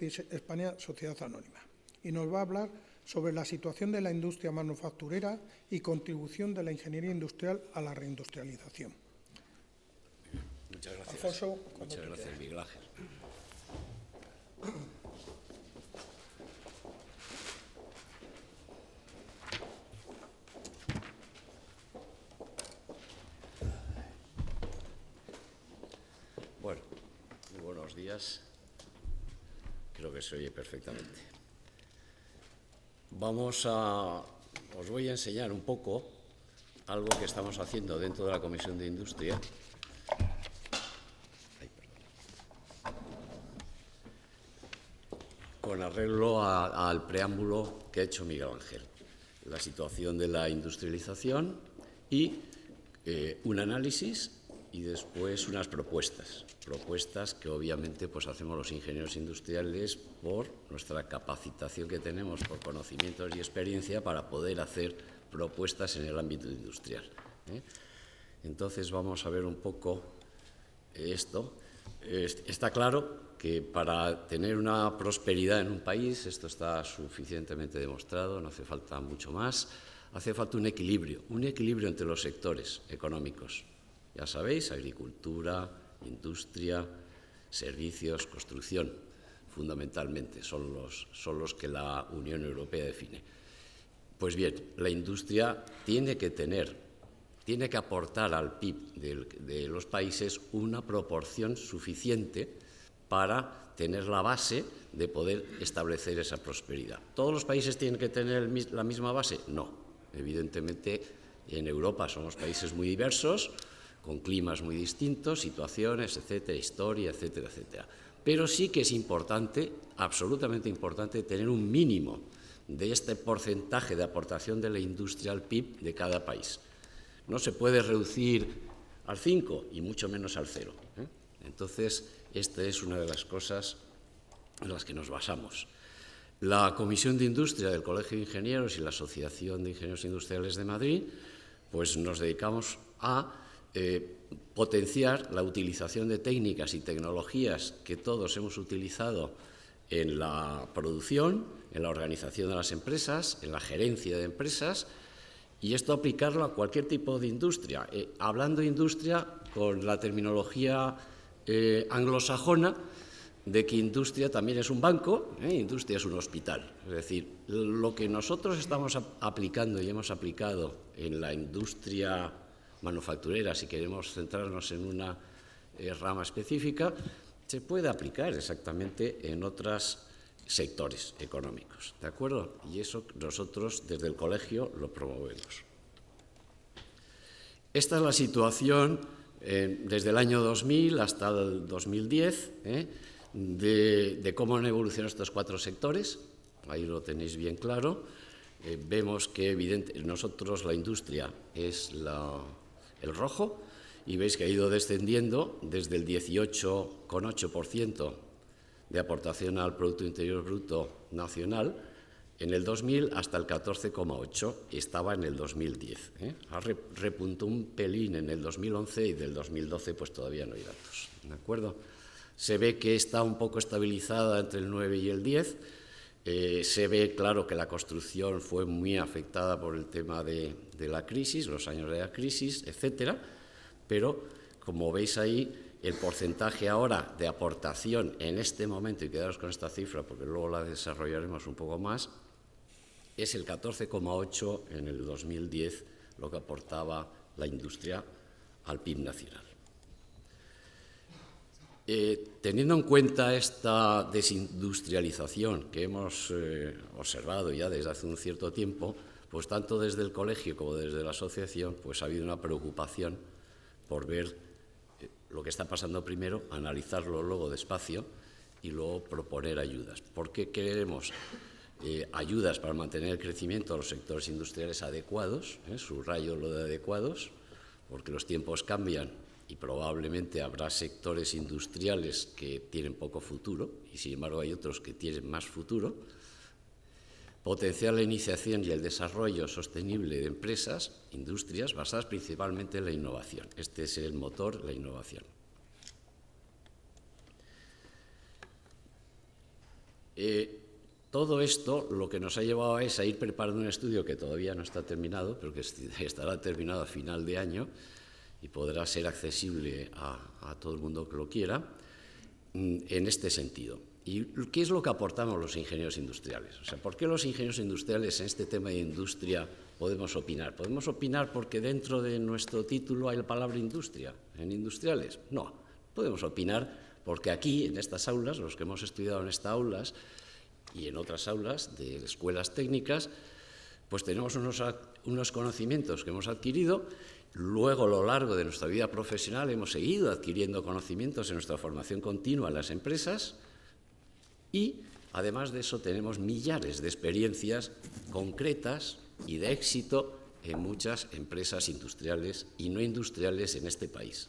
España Sociedad Anónima y nos va a hablar sobre la situación de la industria manufacturera y contribución de la ingeniería industrial a la reindustrialización. Muchas gracias. Alfonso, muchas gracias, Miguel Ángel. Bueno, muy buenos días. Creo que se oye perfectamente. Os voy a enseñar un poco algo que estamos haciendo dentro de la Comisión de Industria. Con arreglo al preámbulo que ha hecho Miguel Ángel, la situación de la industrialización y un análisis y después unas propuestas que obviamente pues hacemos los ingenieros industriales por nuestra capacitación que tenemos, por conocimientos y experiencia para poder hacer propuestas en el ámbito industrial. Entonces vamos a ver un poco esto. Está claro que para tener una prosperidad en un país, esto está suficientemente demostrado, no hace falta mucho más, hace falta un equilibrio entre los sectores económicos. Ya sabéis, agricultura, industria, servicios, construcción, fundamentalmente, son los que la Unión Europea define. Pues bien, la industria tiene que aportar al PIB de los países una proporción suficiente para tener la base de poder establecer esa prosperidad. ¿Todos los países tienen que tener la misma base? No. Evidentemente, en Europa somos países muy diversos, con climas muy distintos, situaciones, etcétera, historia, etcétera, etcétera. Pero sí que es importante, absolutamente importante, tener un mínimo de este porcentaje de aportación de la industria al PIB de cada país. No se puede reducir al 5 y mucho menos al 0. Entonces, esta es una de las cosas en las que nos basamos. La Comisión de Industria del Colegio de Ingenieros y la Asociación de Ingenieros Industriales de Madrid, pues nos dedicamos a potenciar la utilización de técnicas y tecnologías que todos hemos utilizado en la producción, en la organización de las empresas, en la gerencia de empresas, y esto aplicarlo a cualquier tipo de industria. Hablando de industria con la terminología anglosajona, de que industria también es un banco, industria es un hospital. Es decir, lo que nosotros estamos aplicando y hemos aplicado en la industria manufacturera, si queremos centrarnos en una rama específica, se puede aplicar exactamente en otros sectores económicos, ¿de acuerdo? Y eso nosotros desde el colegio lo promovemos. Esta es la situación desde el año 2000 hasta el 2010, de cómo han evolucionado estos 4 sectores. Ahí lo tenéis bien claro. Vemos que nosotros la industria es el rojo, y veis que ha ido descendiendo desde el 18,8% de aportación al Producto Interior Bruto Nacional en el 2000 hasta el 14,8%, estaba en el 2010. Repuntó un pelín en el 2011 y del 2012 pues todavía no hay datos, ¿de acuerdo? Se ve que está un poco estabilizada entre el 9 y el 10. Se ve claro que la construcción fue muy afectada por el tema de la crisis, los años de la crisis, etcétera, pero como veis ahí, el porcentaje ahora de aportación en este momento, y quedaros con esta cifra porque luego la desarrollaremos un poco más, es el 14,8% en el 2010 lo que aportaba la industria al PIB nacional. Teniendo en cuenta esta desindustrialización que hemos observado ya desde hace un cierto tiempo, pues tanto desde el colegio como desde la asociación, pues ha habido una preocupación por ver lo que está pasando primero, analizarlo luego despacio y luego proponer ayudas. ¿Por qué queremos ayudas para mantener el crecimiento de los sectores industriales adecuados? Subrayo lo de adecuados, porque los tiempos cambian y probablemente habrá sectores industriales que tienen poco futuro y sin embargo hay otros que tienen más futuro. Potenciar la iniciación y el desarrollo sostenible de empresas, industrias, basadas principalmente en la innovación. Este es el motor, la innovación. todo esto lo que nos ha llevado es a ir preparando un estudio que todavía no está terminado, pero que estará terminado a final de año y podrá ser accesible a todo el mundo que lo quiera, en este sentido. ¿Y qué es lo que aportamos los ingenieros industriales? O sea, ¿por qué los ingenieros industriales en este tema de industria podemos opinar? ¿Podemos opinar porque dentro de nuestro título hay la palabra industria, en industriales? No, podemos opinar porque aquí, en estas aulas, los que hemos estudiado en estas aulas y en otras aulas de escuelas técnicas, pues tenemos unos conocimientos que hemos adquirido. Luego, a lo largo de nuestra vida profesional, hemos seguido adquiriendo conocimientos en nuestra formación continua en las empresas y, además de eso, tenemos millares de experiencias concretas y de éxito en muchas empresas industriales y no industriales en este país.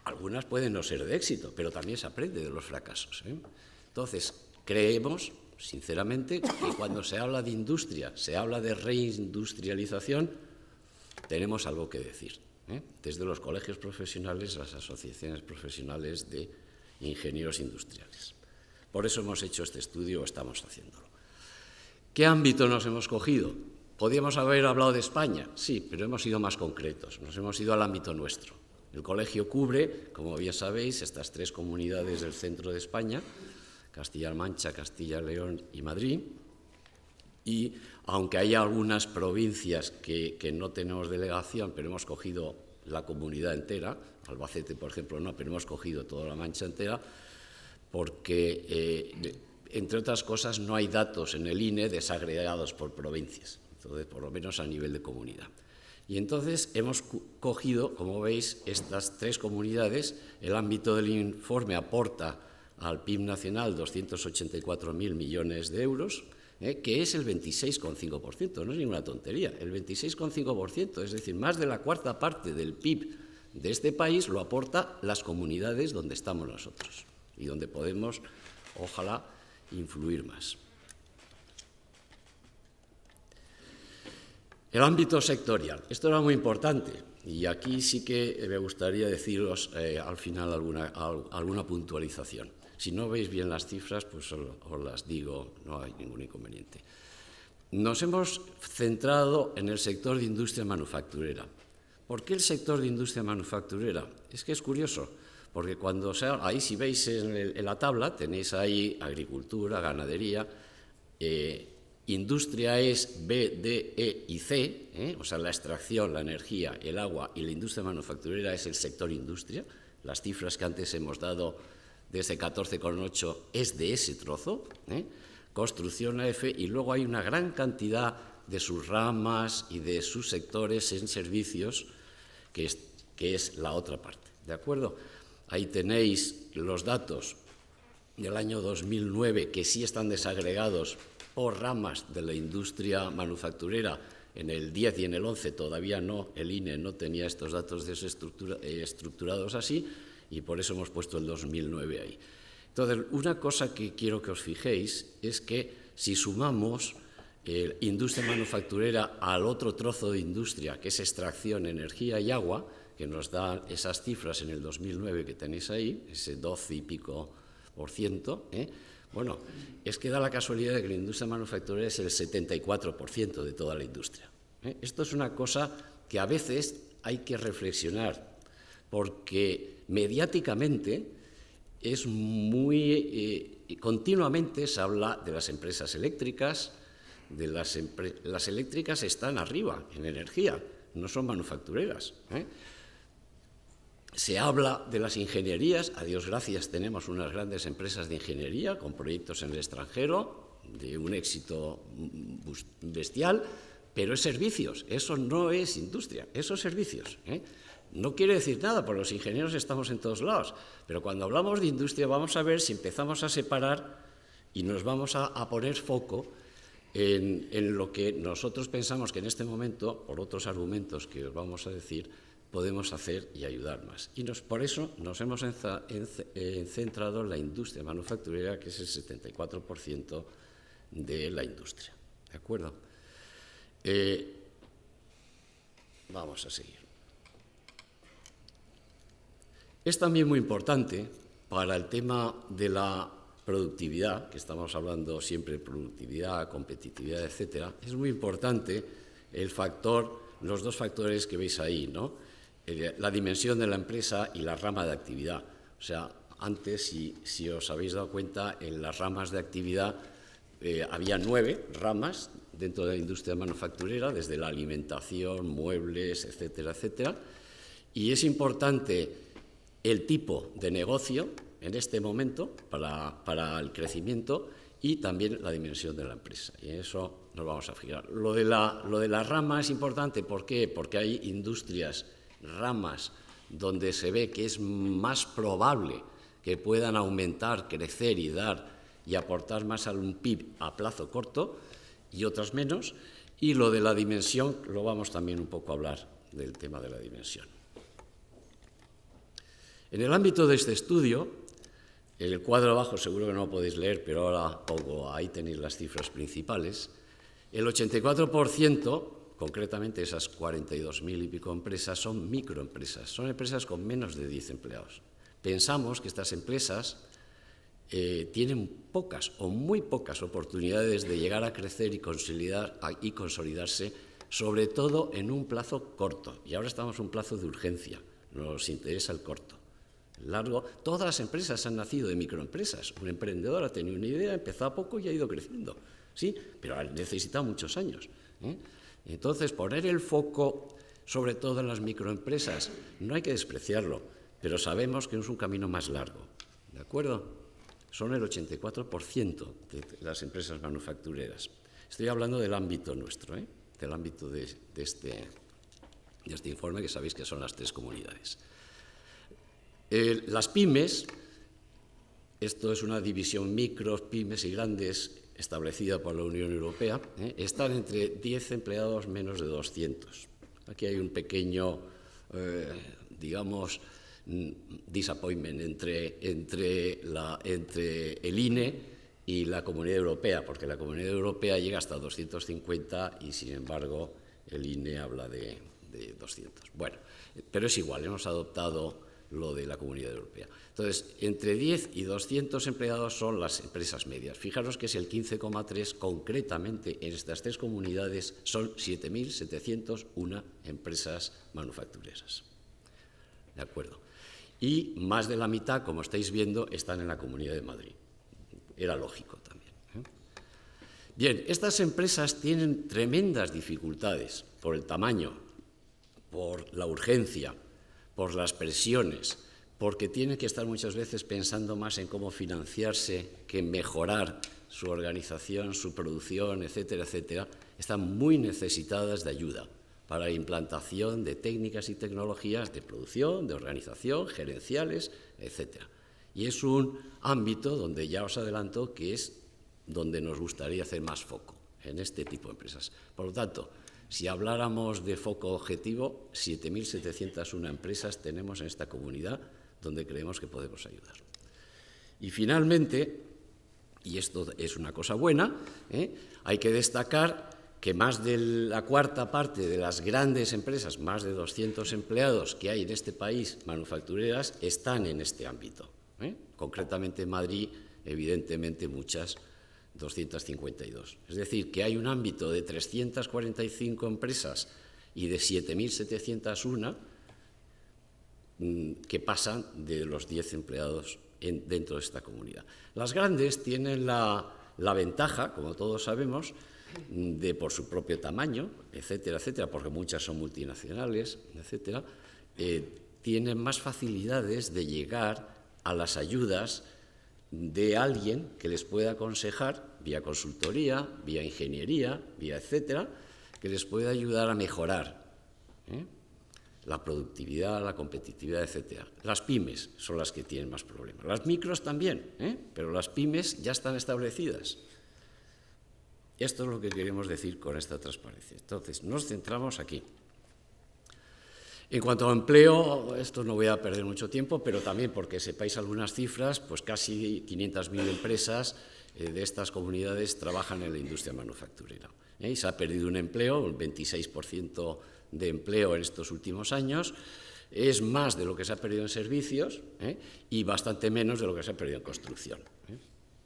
Algunas pueden no ser de éxito, pero también se aprende de los fracasos, ¿eh? Entonces, creemos, sinceramente, que cuando se habla de industria, se habla de reindustrialización, tenemos algo que decir, ¿eh? Desde los colegios profesionales, las asociaciones profesionales de ingenieros industriales. Por eso hemos hecho este estudio o estamos haciéndolo. ¿Qué ámbito nos hemos cogido? ¿Podríamos haber hablado de España? Sí, pero hemos sido más concretos, nos hemos ido al ámbito nuestro. El colegio cubre, como bien sabéis, estas 3 comunidades del centro de España, Castilla-La Mancha, Castilla y León y Madrid, y aunque hay algunas provincias que no tenemos delegación, pero hemos cogido la comunidad entera, Albacete, por ejemplo, no, pero hemos cogido toda la Mancha entera, porque, entre otras cosas, no hay datos en el INE desagregados por provincias, entonces, por lo menos a nivel de comunidad. Y entonces hemos cogido, como veis, estas 3 comunidades. El ámbito del informe aporta al PIB nacional 284.000 millones de euros, que es el 26,5%, no es ninguna tontería, el 26,5%, es decir, más de la 1/4 parte del PIB de este país lo aporta las comunidades donde estamos nosotros y donde podemos, ojalá, influir más. El ámbito sectorial. Esto era muy importante y aquí sí que me gustaría deciros al final alguna puntualización. Si no veis bien las cifras, pues os las digo, no hay ningún inconveniente. Nos hemos centrado en el sector de industria manufacturera. ¿Por qué el sector de industria manufacturera? Es que es curioso, porque cuando ahí si veis en la tabla tenéis ahí agricultura, ganadería, industria es B, D, E y C, o sea, la extracción, la energía, el agua, y la industria manufacturera es el sector industria. Las cifras que antes hemos dado de ese 14,8 es de ese trozo, construcción AF, y luego hay una gran cantidad de sus ramas y de sus sectores en servicios, que es la otra parte, ¿de acuerdo? Ahí tenéis los datos del año 2009, que sí están desagregados por ramas de la industria manufacturera. En el 10 y en el 11 todavía no, el INE no tenía estos datos estructurados así, y por eso hemos puesto el 2009 ahí. Entonces, una cosa que quiero que os fijéis es que si sumamos industria manufacturera al otro trozo de industria, que es extracción, energía y agua, que nos da esas cifras en el 2009 que tenéis ahí, ese 12 y pico %, bueno, es que da la casualidad de que la industria manufacturera es el 74% de toda la industria. Esto es una cosa que a veces hay que reflexionar, porque mediáticamente es continuamente se habla de las empresas eléctricas, las eléctricas están arriba en energía, no son manufactureras. Se habla de las ingenierías, a Dios gracias tenemos unas grandes empresas de ingeniería con proyectos en el extranjero, de un éxito bestial, pero es servicios, eso no es industria, eso es servicios. No quiere decir nada, porque los ingenieros estamos en todos lados, pero cuando hablamos de industria vamos a ver si empezamos a separar y nos vamos a poner foco en lo que nosotros pensamos que en este momento, por otros argumentos que os vamos a decir, podemos hacer y ayudar más. Y por eso nos hemos centrado en la industria manufacturera, que es el 74% de la industria. ¿De acuerdo? Vamos a seguir. Es también muy importante para el tema de la productividad, que estamos hablando siempre de productividad, competitividad, etcétera, es muy importante los dos factores que veis ahí, ¿no? La dimensión de la empresa y la rama de actividad. O sea, antes, si os habéis dado cuenta, en las ramas de actividad había 9 ramas dentro de la industria manufacturera, desde la alimentación, muebles, etcétera, etcétera. Y es importante el tipo de negocio en este momento para el crecimiento y también la dimensión de la empresa. Y en eso nos vamos a fijar. Lo de la rama es importante, ¿por qué? Porque hay industrias, ramas, donde se ve que es más probable que puedan aumentar, crecer y aportar más a un PIB a plazo corto, y otras menos. Y lo de la dimensión, lo vamos también un poco a hablar del tema de la dimensión. En el ámbito de este estudio, el cuadro abajo seguro que no lo podéis leer, pero ahora pongo, ahí tenéis las cifras principales. El 84%, concretamente esas 42.000 y pico empresas, son microempresas, son empresas con menos de 10 empleados. Pensamos que estas empresas tienen pocas o muy pocas oportunidades de llegar a crecer y consolidarse, sobre todo en un plazo corto. Y ahora estamos en un plazo de urgencia, nos interesa el corto. El largo, todas las empresas han nacido de microempresas. Un emprendedor ha tenido una idea, ha empezado a poco y ha ido creciendo, ¿sí? Pero ha necesitado muchos años, ¿eh? Entonces, poner el foco sobre todo en las microempresas, no hay que despreciarlo, pero sabemos que es un camino más largo, ¿de acuerdo? Son el 84% de las empresas manufactureras. Estoy hablando del ámbito nuestro, del ámbito de este informe, que sabéis que son las 3 comunidades. Las pymes, esto es una división micros, pymes y grandes establecida por la Unión Europea, están entre 10 empleados menos de 200. Aquí hay un pequeño, digamos, disappointment entre el INE y la Comunidad Europea, porque la Comunidad Europea llega hasta 250 y, sin embargo, el INE habla de 200. Bueno, pero es igual, hemos adoptado lo de la Comunidad Europea. Entonces, entre 10 y 200 empleados son las empresas medias. Fijaros que es el 15,3, concretamente en estas 3 comunidades son 7.701 empresas manufactureras. ¿De acuerdo? Y más de la mitad, como estáis viendo, están en la Comunidad de Madrid. Era lógico también, ¿eh? Bien, estas empresas tienen tremendas dificultades por el tamaño, por la urgencia, por las presiones, porque tienen que estar muchas veces pensando más en cómo financiarse que en mejorar su organización, su producción, etcétera, etcétera. Están muy necesitadas de ayuda para la implantación de técnicas y tecnologías de producción, de organización, gerenciales, etcétera. Y es un ámbito donde ya os adelanto que es donde nos gustaría hacer más foco, en este tipo de empresas. Por lo tanto, si habláramos de foco objetivo, 7.701 empresas tenemos en esta comunidad donde creemos que podemos ayudar. Y finalmente, y esto es una cosa buena, hay que destacar que más de la cuarta parte de las grandes empresas, más de 200 empleados que hay en este país, manufactureras, están en este ámbito. Concretamente en Madrid, evidentemente muchas, 252. Es decir, que hay un ámbito de 345 empresas y de 7.701 que pasan de los 10 empleados dentro de esta comunidad. Las grandes tienen la ventaja, como todos sabemos, de por su propio tamaño, etcétera, etcétera, porque muchas son multinacionales, etcétera, tienen más facilidades de llegar a las ayudas de alguien que les pueda aconsejar vía consultoría, vía ingeniería, vía etcétera, que les pueda ayudar a mejorar la productividad, la competitividad, etcétera. Las pymes son las que tienen más problemas. Las micros también, pero las pymes ya están establecidas. Esto es lo que queremos decir con esta transparencia. Entonces, nos centramos aquí. En cuanto a empleo, esto no voy a perder mucho tiempo, pero también porque sepáis algunas cifras, pues casi 500.000 empresas de estas comunidades trabajan en la industria manufacturera. Y se ha perdido un empleo, un 26% de empleo en estos últimos años, es más de lo que se ha perdido en servicios y bastante menos de lo que se ha perdido en construcción.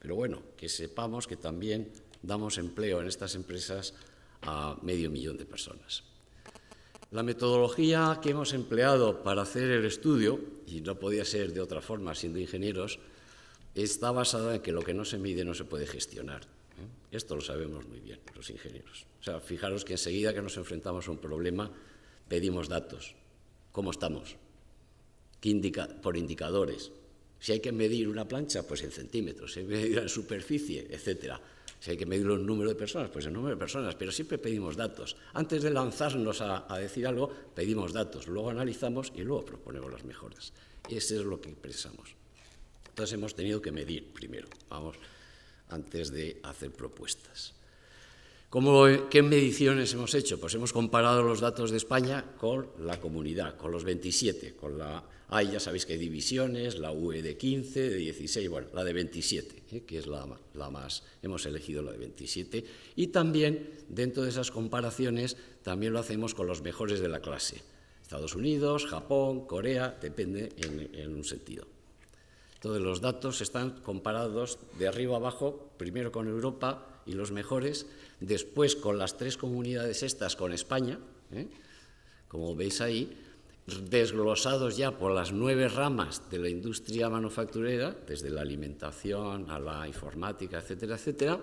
Pero bueno, que sepamos que también damos empleo en estas empresas a 500.000 de personas. La metodología que hemos empleado para hacer el estudio, y no podía ser de otra forma siendo ingenieros, está basada en que lo que no se mide no se puede gestionar. Esto lo sabemos muy bien los ingenieros. O sea, fijaros que enseguida que nos enfrentamos a un problema pedimos datos. ¿Cómo estamos? Por indicadores. Si hay que medir una plancha, pues en centímetros. Si hay que medir la superficie, etcétera. Si hay que medir el número de personas, pues el número de personas. Pero siempre pedimos datos. Antes de lanzarnos a decir algo, pedimos datos. Luego analizamos y luego proponemos las mejoras. Eso es lo que pensamos. Entonces hemos tenido que medir primero, antes de hacer propuestas. ¿Qué mediciones hemos hecho? Pues hemos comparado los datos de España con la comunidad, con los 27, ya sabéis que hay divisiones, la UE de 15, de 16, bueno, la de 27, que es la más, hemos elegido la de 27, y también, dentro de esas comparaciones, también lo hacemos con los mejores de la clase, Estados Unidos, Japón, Corea, depende en un sentido. Entonces, los datos están comparados de arriba a abajo, primero con Europa y los mejores, después con las 3 comunidades estas, con España, como veis ahí, desglosados ya por las 9 ramas de la industria manufacturera, desde la alimentación a la informática, etcétera, etcétera,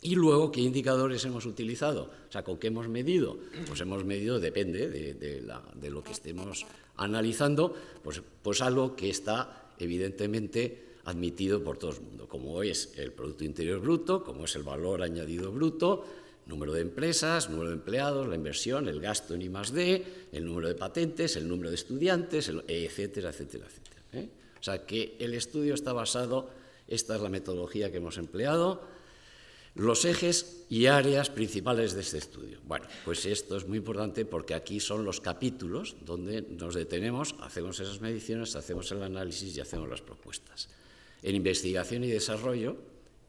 y luego qué indicadores hemos utilizado, o sea, con qué hemos medido. Pues hemos medido, depende de lo que estemos analizando, pues algo que está evidentemente admitido por todo el mundo, como es el Producto Interior Bruto, como es el valor añadido bruto, número de empresas, número de empleados, la inversión, el gasto en I+D, el número de patentes, el número de estudiantes, etcétera, etcétera, etcétera. O sea, que el estudio está basado, esta es la metodología que hemos empleado, los ejes y áreas principales de este estudio. Bueno, pues esto es muy importante porque aquí son los capítulos donde nos detenemos, hacemos esas mediciones, hacemos el análisis y hacemos las propuestas. En investigación y desarrollo,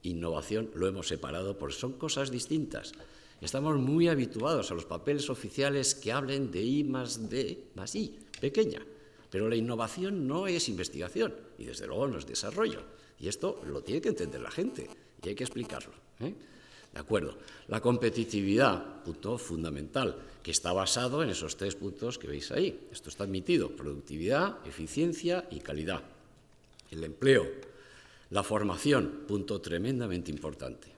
innovación, lo hemos separado porque son cosas distintas. Estamos muy habituados a los papeles oficiales que hablen de I+D más I, pequeña, pero la innovación no es investigación y desde luego no es desarrollo. Y esto lo tiene que entender la gente y hay que explicarlo. ¿De acuerdo? La competitividad, punto fundamental, que está basado en esos 3 puntos que veis ahí. Esto está admitido: productividad, eficiencia y calidad. El empleo, la formación, punto tremendamente importante.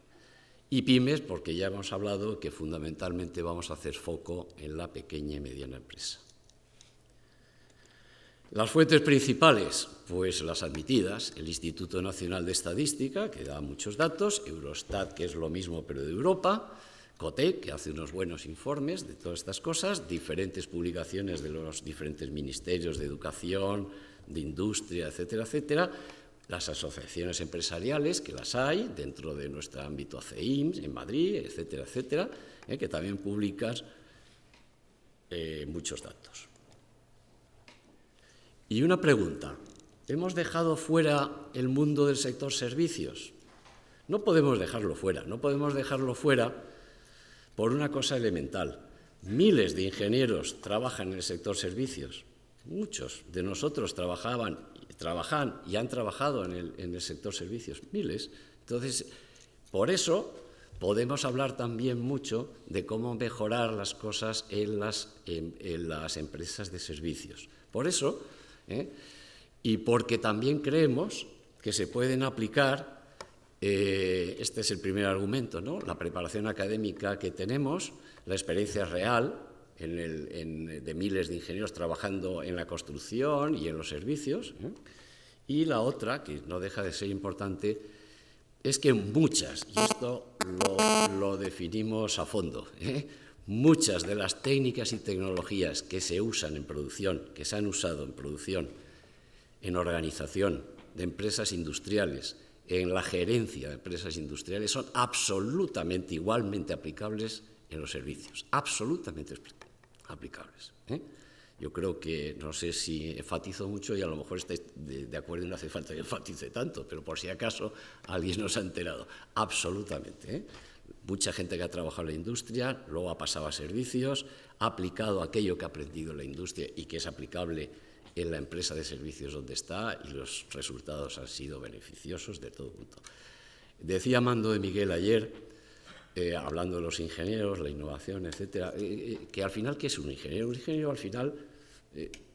Y pymes, porque ya hemos hablado que fundamentalmente vamos a hacer foco en la pequeña y mediana empresa. Las fuentes principales, pues las admitidas, el Instituto Nacional de Estadística, que da muchos datos, Eurostat, que es lo mismo pero de Europa, COTE, que hace unos buenos informes de todas estas cosas, diferentes publicaciones de los diferentes ministerios de educación, de industria, etcétera, etcétera, las asociaciones empresariales, que las hay dentro de nuestro ámbito ACEIMS, en Madrid, etcétera, etcétera, que también publican muchos datos. Y una pregunta, ¿hemos dejado fuera el mundo del sector servicios? No podemos dejarlo fuera por una cosa elemental. Miles de ingenieros trabajan en el sector servicios. Muchos de nosotros trabajan y han trabajado en el sector servicios, miles. Entonces, por eso podemos hablar también mucho de cómo mejorar las cosas en las empresas de servicios. Por eso, y porque también creemos que se pueden aplicar, este es el primer argumento, ¿no? La preparación académica que tenemos, la experiencia real de miles de ingenieros trabajando en la construcción y en los servicios, y la otra, que no deja de ser importante, es que muchas, y esto lo definimos a fondo, muchas de las técnicas y tecnologías que se usan en producción, que se han usado en producción, en organización de empresas industriales, en la gerencia de empresas industriales, son absolutamente igualmente aplicables en los servicios, absolutamente aplicables. Yo creo que, no sé si enfatizo mucho y a lo mejor estáis de acuerdo y no hace falta que enfatice tanto, pero por si acaso alguien nos ha enterado, absolutamente. Mucha gente que ha trabajado en la industria, luego ha pasado a servicios, ha aplicado aquello que ha aprendido en la industria y que es aplicable en la empresa de servicios donde está y los resultados han sido beneficiosos de todo punto. Decía Mando de Miguel ayer, hablando de los ingenieros, la innovación, etcétera, que al final, ¿qué es un ingeniero? Un ingeniero al final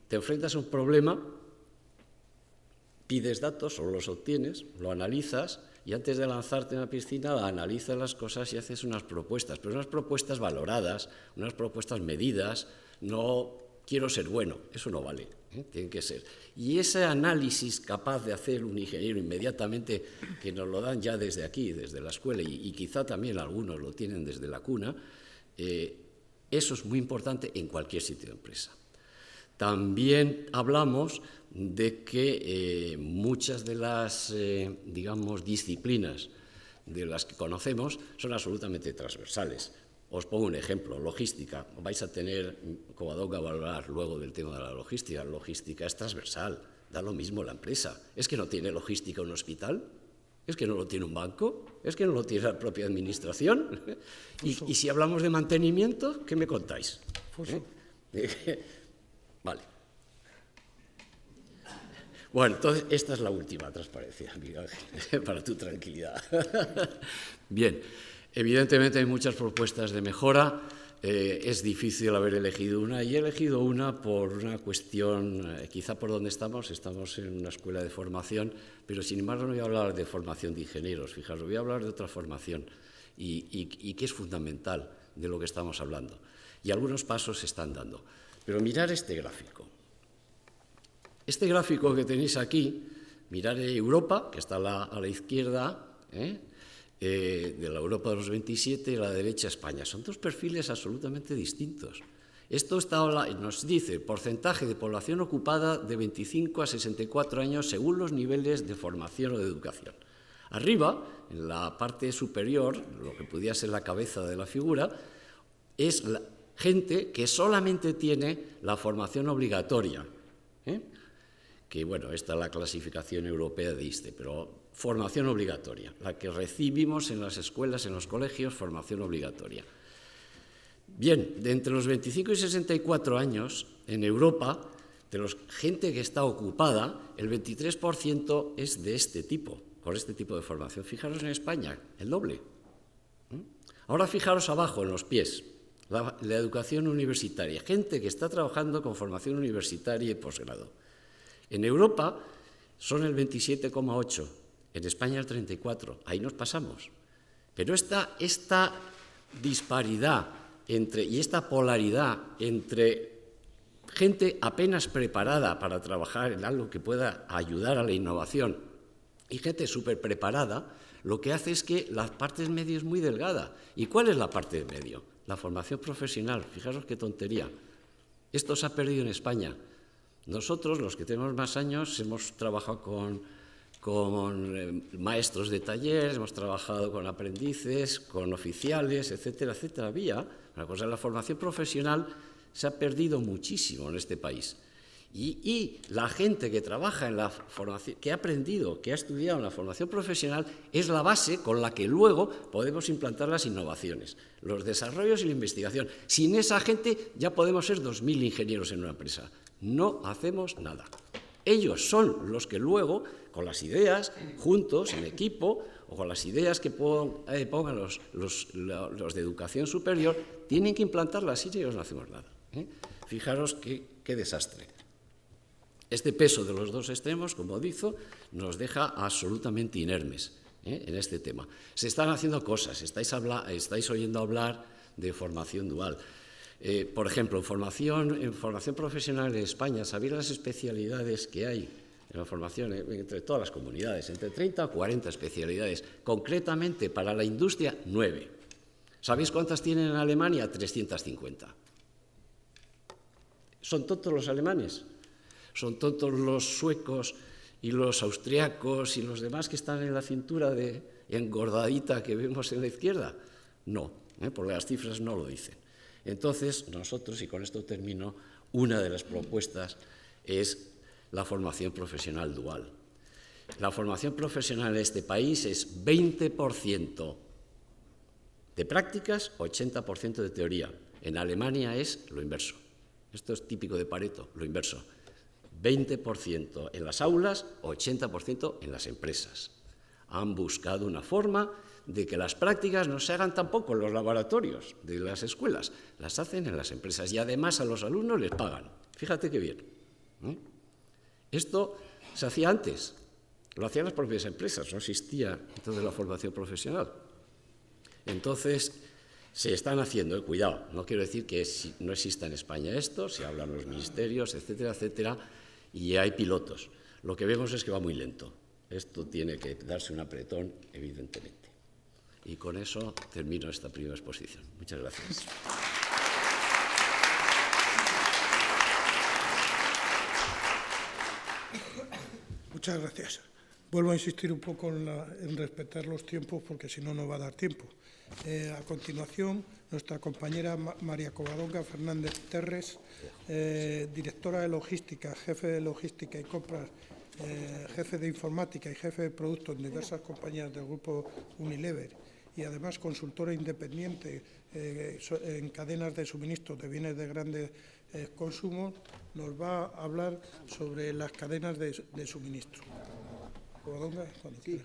te enfrentas a un problema, pides datos o los obtienes, lo analizas y antes de lanzarte en la piscina analizas las cosas y haces unas propuestas, pero unas propuestas valoradas, unas propuestas medidas. No quiero ser bueno, eso no vale, tiene que ser. Y ese análisis capaz de hacer un ingeniero inmediatamente, que nos lo dan ya desde aquí, desde la escuela, y quizá también algunos lo tienen desde la cuna, eso es muy importante en cualquier sitio de empresa. También hablamos de que muchas de las, digamos, disciplinas de las que conocemos son absolutamente transversales. Os pongo un ejemplo, logística. Vais a tener, como a hablar luego del tema de la logística. La logística es transversal, da lo mismo la empresa. ¿Es que no tiene logística un hospital? ¿Es que no lo tiene un banco? ¿Es que no lo tiene la propia administración? Y si hablamos de mantenimiento, ¿qué me contáis? Vale. Bueno, entonces esta es la última transparencia, Miguel Ángel, para tu tranquilidad. Bien, evidentemente hay muchas propuestas de mejora, es difícil haber elegido una, y he elegido una por una cuestión, quizá por donde estamos en una escuela de formación, pero sin embargo no voy a hablar de formación de ingenieros, fijaros, voy a hablar de otra formación, y que es fundamental de lo que estamos hablando. Y algunos pasos se están dando. Pero mirar este gráfico. Este gráfico que tenéis aquí, mirar Europa, que está a la izquierda, de la Europa de los 27 y a la derecha España. Son dos perfiles absolutamente distintos. Esto nos dice porcentaje de población ocupada de 25 a 64 años según los niveles de formación o de educación. Arriba, en la parte superior, lo que podría ser la cabeza de la figura, es la gente que solamente tiene la formación obligatoria, que bueno, esta es la clasificación europea de ISTE, pero formación obligatoria, la que recibimos en las escuelas, en los colegios, formación obligatoria. Bien, de entre los 25 y 64 años, en Europa, de la gente que está ocupada, el 23% es de este tipo, con este tipo de formación. Fijaros en España, el doble. Ahora fijaros abajo, en los pies. La educación universitaria, gente que está trabajando con formación universitaria y posgrado. En Europa son el 27,8%, en España el 34%, ahí nos pasamos. Pero esta disparidad y esta polaridad entre gente apenas preparada para trabajar en algo que pueda ayudar a la innovación y gente súper preparada, lo que hace es que la parte del medio es muy delgada. ¿Y cuál es la parte del medio? La formación profesional, fijaros qué tontería. Esto se ha perdido en España. Nosotros, los que tenemos más años, hemos trabajado con maestros de taller, hemos trabajado con aprendices, con oficiales, etcétera, etcétera. Una cosa es la formación profesional, se ha perdido muchísimo en este país. Y la gente que trabaja en la formación, que ha aprendido, que ha estudiado en la formación profesional, es la base con la que luego podemos implantar las innovaciones, los desarrollos y la investigación. Sin esa gente ya podemos ser 2.000 ingenieros en una empresa. No hacemos nada. Ellos son los que luego, con las ideas, juntos, en equipo, o con las ideas que pongan los de educación superior, tienen que implantarlas y ellos no hacemos nada. Fijaros qué desastre. Este peso de los dos extremos, como digo, nos deja absolutamente inermes en este tema. Se están haciendo cosas, estáis oyendo hablar de formación dual. Por ejemplo, en formación profesional en España, ¿sabéis las especialidades que hay en la formación entre todas las comunidades? Entre 30 o 40 especialidades. Concretamente, para la industria, 9. ¿Sabéis cuántas tienen en Alemania? 350. ¿Son tontos los alemanes? ¿Son tontos los suecos y los austriacos y los demás que están en la cintura de engordadita que vemos en la izquierda? No, porque las cifras no lo dicen. Entonces, nosotros, y con esto termino, una de las propuestas es la formación profesional dual. La formación profesional en este país es 20% de prácticas, 80% de teoría. En Alemania es lo inverso. Esto es típico de Pareto, lo inverso. 20% en las aulas, 80% en las empresas. Han buscado una forma de que las prácticas no se hagan tampoco en los laboratorios de las escuelas, las hacen en las empresas y además a los alumnos les pagan. Fíjate qué bien. Esto se hacía antes, lo hacían las propias empresas, no existía entonces la formación profesional. Entonces, se están haciendo, cuidado, no quiero decir que no exista en España esto, se hablan los ministerios, etcétera, etcétera, y hay pilotos. Lo que vemos es que va muy lento. Esto tiene que darse un apretón, evidentemente. Y con eso termino esta primera exposición. Muchas gracias. Muchas gracias. Vuelvo a insistir un poco en respetar los tiempos, porque si no, no va a dar tiempo. A continuación, nuestra compañera María Covadonga Fernández Terres, directora de logística, jefe de logística y compras, jefe de informática y jefe de producto en diversas compañías del grupo Unilever, y además consultora independiente en cadenas de suministro de bienes de grandes consumos, nos va a hablar sobre las cadenas de suministro. Covadonga, cuando quiera.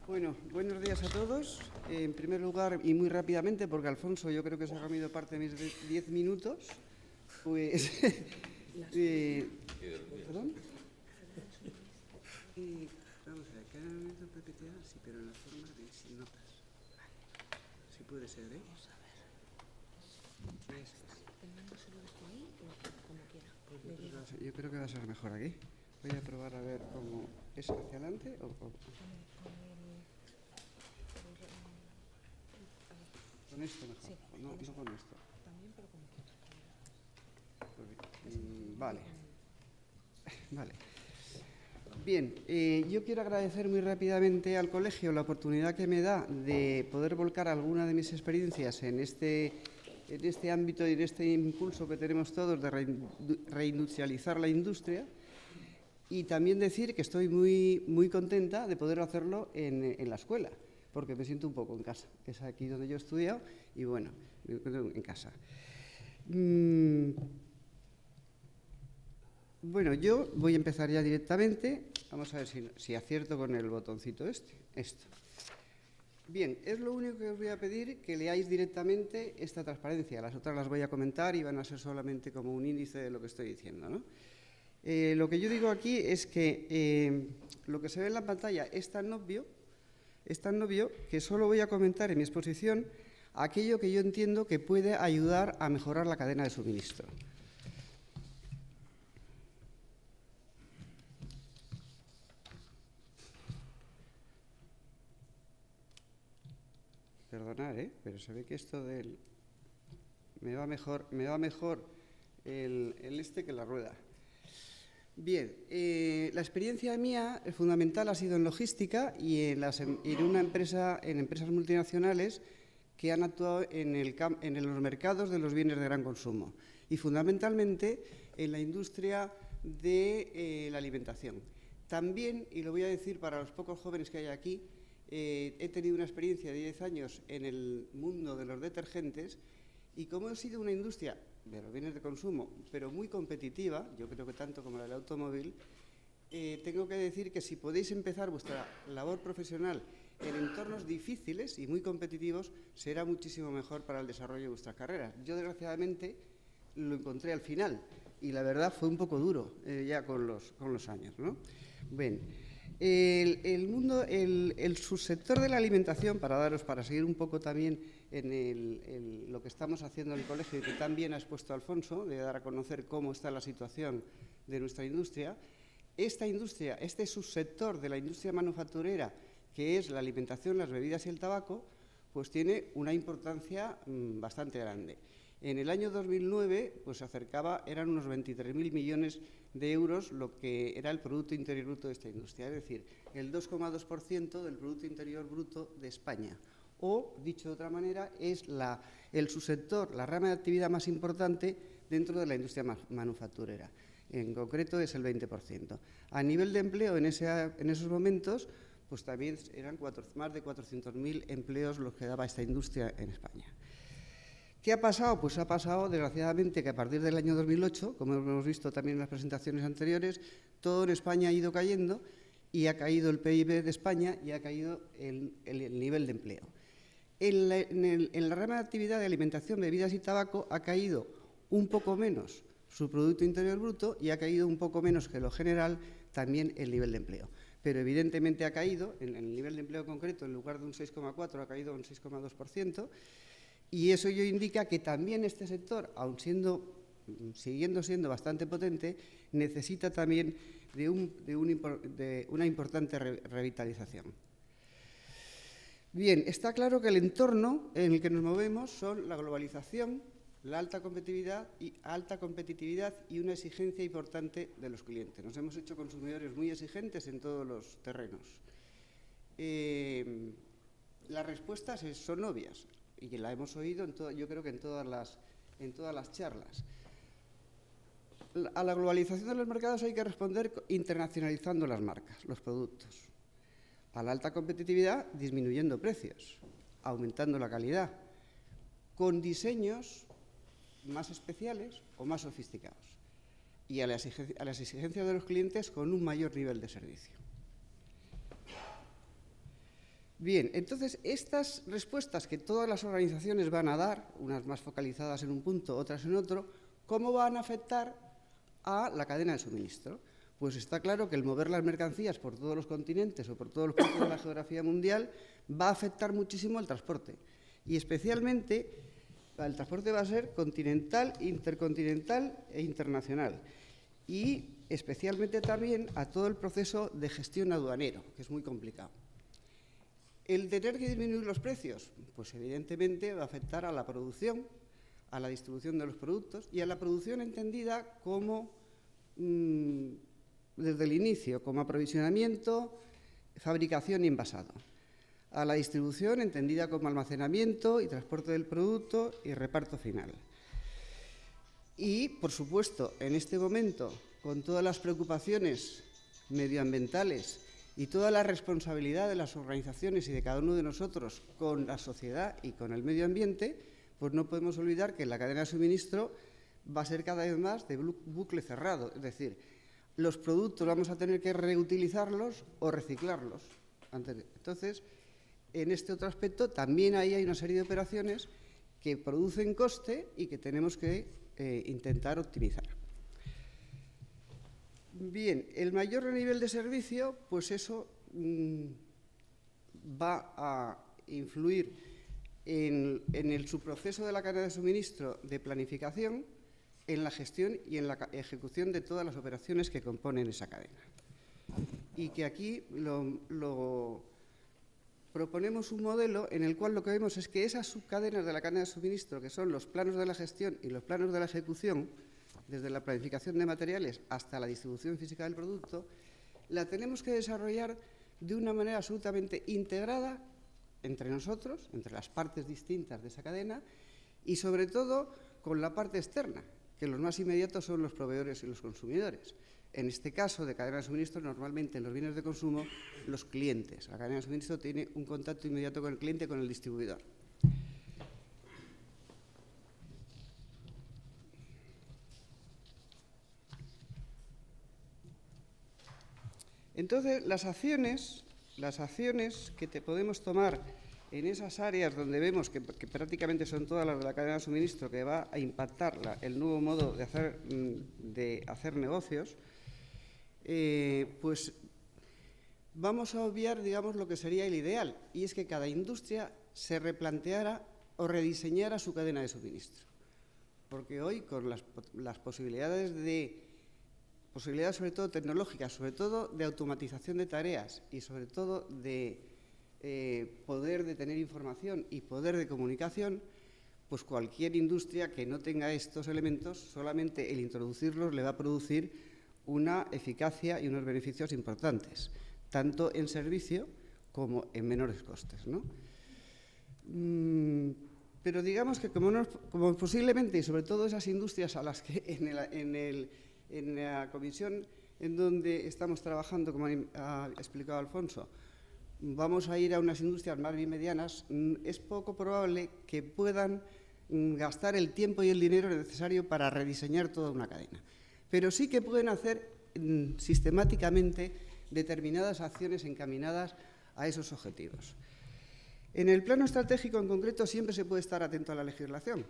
Bueno, buenos días a todos. En primer lugar, y muy rápidamente, porque Alfonso yo creo que se ha comido parte de mis 10 minutos, pues... ¿Perdón? Vamos a ver, cada momento PPTA, sí, pero en la forma de sin notas. Si puede ser, ¿eh? Vamos a ver. Yo creo que va a ser mejor aquí. Voy a probar a ver cómo es hacia adelante o... Con esto mejor, sí, no con esto. También, pero con vale. Vale. Bien, yo quiero agradecer muy rápidamente al colegio la oportunidad que me da de poder volcar alguna de mis experiencias en este ámbito y en este impulso que tenemos todos de reindustrializar la industria, y también decir que estoy muy contenta de poder hacerlo en la escuela, porque me siento un poco en casa. Es aquí donde yo he estudiado y, bueno, me encuentro en casa. Bueno, yo voy a empezar ya directamente. Vamos a ver si acierto con el botoncito esto. Bien, es lo único que os voy a pedir, que leáis directamente esta transparencia. Las otras las voy a comentar y van a ser solamente como un índice de lo que estoy diciendo, ¿no? Lo que yo digo aquí es que lo que se ve en la pantalla es tan obvio que solo voy a comentar en mi exposición aquello que yo entiendo que puede ayudar a mejorar la cadena de suministro. Perdonad, pero se ve que esto del... Me va mejor el que la rueda. Bien, la experiencia mía fundamental ha sido en logística y en empresas multinacionales que han actuado en los mercados de los bienes de gran consumo y fundamentalmente en la industria de la alimentación. También, y lo voy a decir para los pocos jóvenes que hay aquí, he tenido una experiencia de 10 años en el mundo de los detergentes, y como he sido una industria de los bienes de consumo, pero muy competitiva, yo creo que tanto como la del automóvil, tengo que decir que si podéis empezar vuestra labor profesional en entornos difíciles y muy competitivos, será muchísimo mejor para el desarrollo de vuestras carreras. Yo, desgraciadamente, lo encontré al final y la verdad fue un poco duro ya con los años, ¿no? Bien, el subsector de la alimentación, para seguir un poco también en lo que estamos haciendo en el colegio y que también ha expuesto Alfonso, de dar a conocer cómo está la situación de nuestra industria, este subsector de la industria manufacturera, que es la alimentación, las bebidas y el tabaco, pues tiene una importancia bastante grande. En el año 2009 pues eran unos 23.000 millones de euros lo que era el Producto Interior Bruto de esta industria, es decir, el 2,2% del Producto Interior Bruto de España. O, dicho de otra manera, es el subsector, la rama de actividad más importante dentro de la industria manufacturera. En concreto es el 20%. A nivel de empleo, en esos momentos, pues también eran más de 400.000 empleos los que daba esta industria en España. ¿Qué ha pasado? Pues ha pasado, desgraciadamente, que a partir del año 2008, como hemos visto también en las presentaciones anteriores, todo en España ha ido cayendo y ha caído el PIB de España y ha caído el nivel de empleo. En la rama de actividad de alimentación, bebidas y tabaco ha caído un poco menos su Producto Interior Bruto y ha caído un poco menos que lo general también el nivel de empleo. Pero evidentemente ha caído, en el nivel de empleo concreto, en lugar de un 6,4, ha caído un 6,2%, y eso indica que también este sector, aun siguiendo siendo bastante potente, necesita también de una importante revitalización. Bien, está claro que el entorno en el que nos movemos son la globalización, la alta competitividad y una exigencia importante de los clientes. Nos hemos hecho consumidores muy exigentes en todos los terrenos. Las respuestas son obvias y la hemos oído, yo creo que en todas las charlas. A la globalización de los mercados hay que responder internacionalizando las marcas, los productos. A la alta competitividad, disminuyendo precios, aumentando la calidad, con diseños más especiales o más sofisticados. Y a las exigencias de los clientes con un mayor nivel de servicio. Bien, entonces, estas respuestas que todas las organizaciones van a dar, unas más focalizadas en un punto, otras en otro, ¿cómo van a afectar a la cadena de suministro? Pues está claro que el mover las mercancías por todos los continentes o por todos los puntos de la geografía mundial va a afectar muchísimo al transporte. Y especialmente el transporte va a ser continental, intercontinental e internacional. Y especialmente también a todo el proceso de gestión aduanero, que es muy complicado. El tener que disminuir los precios, pues evidentemente va a afectar a la producción, a la distribución de los productos y a la producción entendida como desde el inicio, como aprovisionamiento, fabricación y envasado. A la distribución, entendida como almacenamiento y transporte del producto y reparto final. Y, por supuesto, en este momento, con todas las preocupaciones medioambientales y toda la responsabilidad de las organizaciones y de cada uno de nosotros con la sociedad y con el medio ambiente, pues no podemos olvidar que la cadena de suministro va a ser cada vez más de bucle cerrado, es decir, los productos vamos a tener que reutilizarlos o reciclarlos. Entonces, en este otro aspecto también ahí hay una serie de operaciones que producen coste y que tenemos que intentar optimizar. Bien, el mayor nivel de servicio, pues eso va a influir en el subproceso de la cadena de suministro de planificación, en la gestión y en la ejecución de todas las operaciones que componen esa cadena. Y que aquí proponemos un modelo en el cual lo que vemos es que esas subcadenas de la cadena de suministro, que son los planos de la gestión y los planos de la ejecución, desde la planificación de materiales hasta la distribución física del producto, la tenemos que desarrollar de una manera absolutamente integrada entre nosotros, entre las partes distintas de esa cadena y, sobre todo, con la parte externa, que los más inmediatos son los proveedores y los consumidores. En este caso de cadena de suministro, normalmente en los bienes de consumo, los clientes. La cadena de suministro tiene un contacto inmediato con el cliente, con el distribuidor. Entonces, las acciones que podemos tomar en esas áreas donde vemos que prácticamente son todas las de la cadena de suministro que va a impactar el nuevo modo de hacer negocios, pues vamos a obviar, digamos, lo que sería el ideal, y es que cada industria se replanteara o rediseñara su cadena de suministro. Porque hoy, con las posibilidades sobre todo tecnológicas, sobre todo de automatización de tareas y sobre todo de poder de tener información y poder de comunicación, pues cualquier industria que no tenga estos elementos, solamente el introducirlos le va a producir una eficacia y unos beneficios importantes, tanto en servicio como en menores costes, ¿no? Pero digamos que como posiblemente, y sobre todo esas industrias a las que en la comisión en donde estamos trabajando, como ha explicado Alfonso, vamos a ir a unas industrias más bien medianas, es poco probable que puedan gastar el tiempo y el dinero necesario para rediseñar toda una cadena. Pero sí que pueden hacer sistemáticamente determinadas acciones encaminadas a esos objetivos. En el plano estratégico en concreto siempre se puede estar atento a la legislación.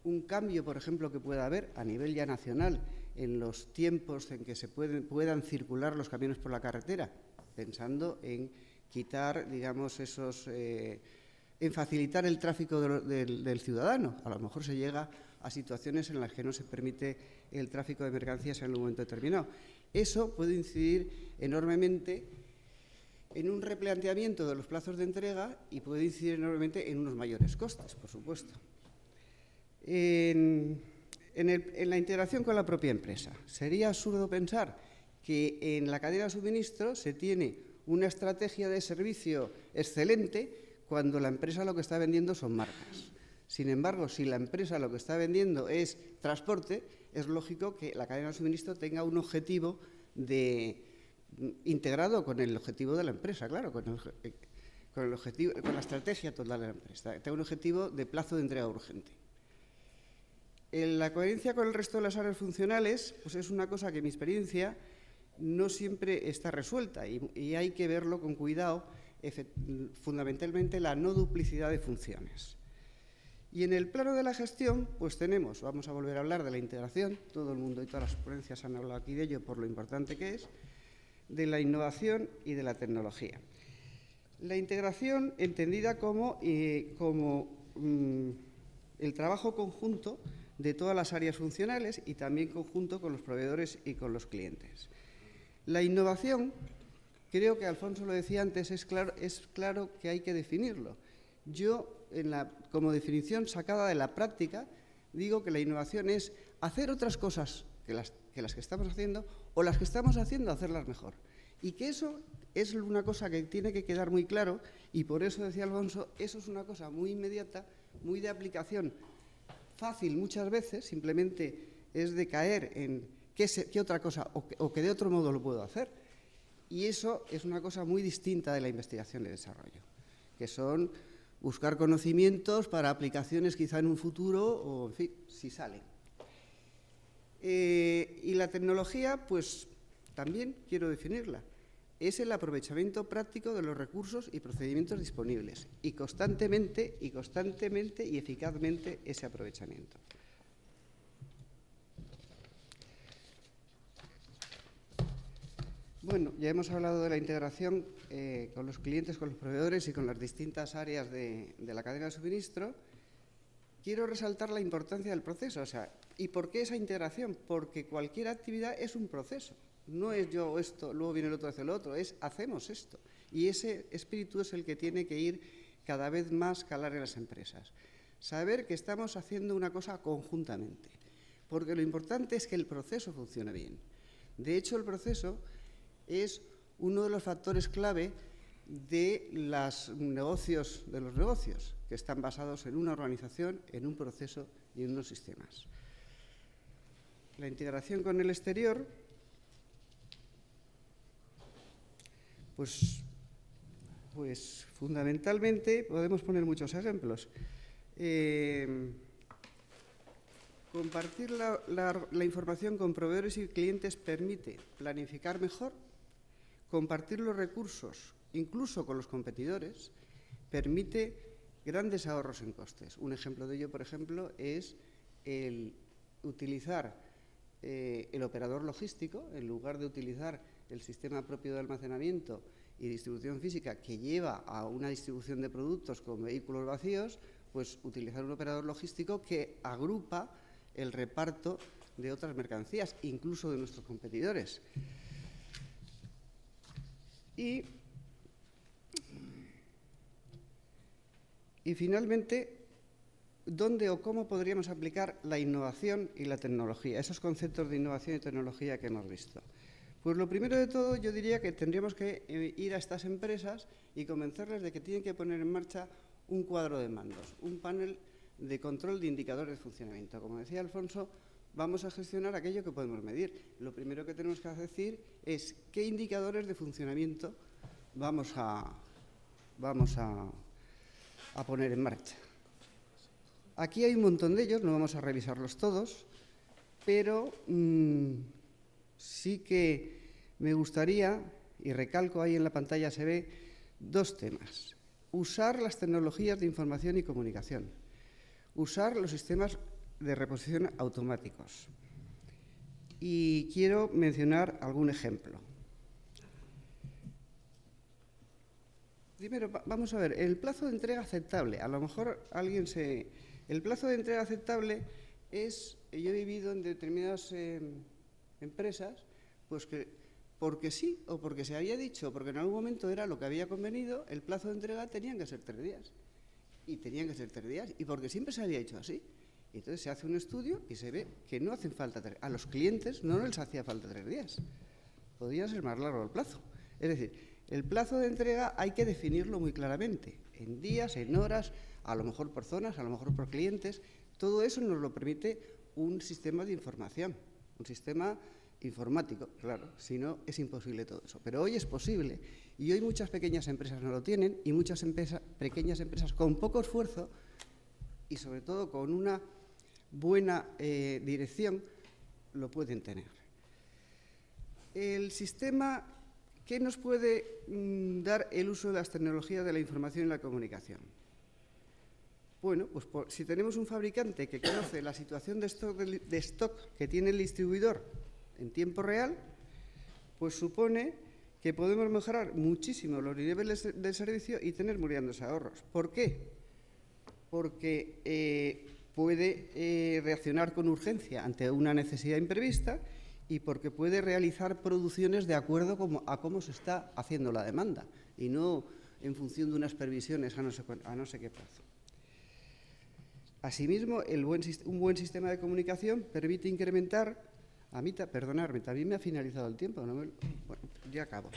Un cambio, por ejemplo, que pueda haber a nivel ya nacional en los tiempos en que se puedan circular los camiones por la carretera, pensando en quitar, digamos, en facilitar el tráfico del ciudadano. A lo mejor se llega a situaciones en las que no se permite el tráfico de mercancías en un momento determinado. Eso puede incidir enormemente en un replanteamiento de los plazos de entrega y puede incidir enormemente en unos mayores costes, por supuesto. En la integración con la propia empresa. Sería absurdo pensar que en la cadena de suministro se tiene una estrategia de servicio excelente cuando la empresa lo que está vendiendo son marcas. Sin embargo, si la empresa lo que está vendiendo es transporte, es lógico que la cadena de suministro tenga un objetivo integrado con el objetivo de la empresa, claro, con la estrategia total de la empresa. Tenga un objetivo de plazo de entrega urgente. La coherencia con el resto de las áreas funcionales pues es una cosa que en mi experiencia no siempre está resuelta y hay que verlo con cuidado, fundamentalmente la no duplicidad de funciones. Y en el plano de la gestión, pues vamos a volver a hablar de la integración, todo el mundo y todas las ponencias han hablado aquí de ello por lo importante que es, de la innovación y de la tecnología. La integración entendida como el trabajo conjunto de todas las áreas funcionales y también conjunto con los proveedores y con los clientes. La innovación, creo que Alfonso lo decía antes, es claro que hay que definirlo. Yo, como definición sacada de la práctica, digo que la innovación es hacer otras cosas que las que estamos haciendo o las que estamos haciendo, hacerlas mejor. Y que eso es una cosa que tiene que quedar muy claro y por eso decía Alfonso, eso es una cosa muy inmediata, muy de aplicación fácil muchas veces, simplemente es de caer en qué otra cosa o que de otro modo lo puedo hacer. Y eso es una cosa muy distinta de la investigación y desarrollo, que son buscar conocimientos para aplicaciones quizá en un futuro o, en fin, si salen. Y la tecnología, pues también quiero definirla. Es el aprovechamiento práctico de los recursos y procedimientos disponibles y constantemente y eficazmente ese aprovechamiento. Bueno, ya hemos hablado de la integración con los clientes, con los proveedores y con las distintas áreas de la cadena de suministro. Quiero resaltar la importancia del proceso. ¿Y por qué esa integración? Porque cualquier actividad es un proceso. No es yo esto, luego viene el otro, hace lo otro, es hacemos esto. Y ese espíritu es el que tiene que ir cada vez más calar en las empresas. Saber que estamos haciendo una cosa conjuntamente, porque lo importante es que el proceso funcione bien. De hecho, el proceso es uno de los factores clave de los negocios, que están basados en una organización, en un proceso y en unos sistemas. La integración con el exterior, pues fundamentalmente podemos poner muchos ejemplos. Compartir la información con proveedores y clientes permite planificar mejor, compartir los recursos, incluso con los competidores, permite grandes ahorros en costes. Un ejemplo de ello, por ejemplo, es el utilizar el operador logístico, en lugar de utilizar el sistema propio de almacenamiento y distribución física que lleva a una distribución de productos con vehículos vacíos, pues utilizar un operador logístico que agrupa el reparto de otras mercancías, incluso de nuestros competidores. Y finalmente, ¿dónde o cómo podríamos aplicar la innovación y la tecnología? Esos conceptos de innovación y tecnología que hemos visto. Pues lo primero de todo, yo diría que tendríamos que ir a estas empresas y convencerles de que tienen que poner en marcha un cuadro de mandos, un panel de control de indicadores de funcionamiento. Como decía Alfonso, vamos a gestionar aquello que podemos medir. Lo primero que tenemos que decir es qué indicadores de funcionamiento vamos a poner en marcha. Aquí hay un montón de ellos, no vamos a revisarlos todos, pero sí que me gustaría y recalco ahí en la pantalla se ve dos temas. Usar las tecnologías de información y comunicación. Usar los sistemas de reposición automáticos. Y quiero mencionar algún ejemplo. Primero, vamos a ver, el plazo de entrega aceptable. A lo mejor alguien se... El plazo de entrega aceptable es... Yo he vivido en determinadas empresas, pues que porque sí o porque se había dicho, porque en algún momento era lo que había convenido, el plazo de entrega tenían que ser 3 días. Y tenían que ser 3 días, y porque siempre se había hecho así. Y entonces se hace un estudio y se ve que no hacen falta 3 días. A los clientes no les hacía falta 3 días. Podría ser más largo el plazo. Es decir, el plazo de entrega hay que definirlo muy claramente, en días, en horas, a lo mejor por zonas, a lo mejor por clientes. Todo eso nos lo permite un sistema de información, un sistema informático, claro, si no es imposible todo eso. Pero hoy es posible y hoy muchas pequeñas empresas no lo tienen y muchas pequeñas empresas con poco esfuerzo y sobre todo con una buena dirección lo pueden tener. El sistema, ¿qué nos puede dar el uso de las tecnologías de la información y la comunicación? Bueno, pues si tenemos un fabricante que conoce la situación de stock que tiene el distribuidor en tiempo real, pues supone que podemos mejorar muchísimo los niveles de servicio y tener muy grandes ahorros. ¿Por qué? Porque puede reaccionar con urgencia ante una necesidad imprevista y porque puede realizar producciones de acuerdo a cómo se está haciendo la demanda y no en función de unas previsiones a no sé qué plazo. Asimismo, un buen sistema de comunicación permite incrementar... Perdonadme, también me ha finalizado el tiempo. Bueno, ya acabo.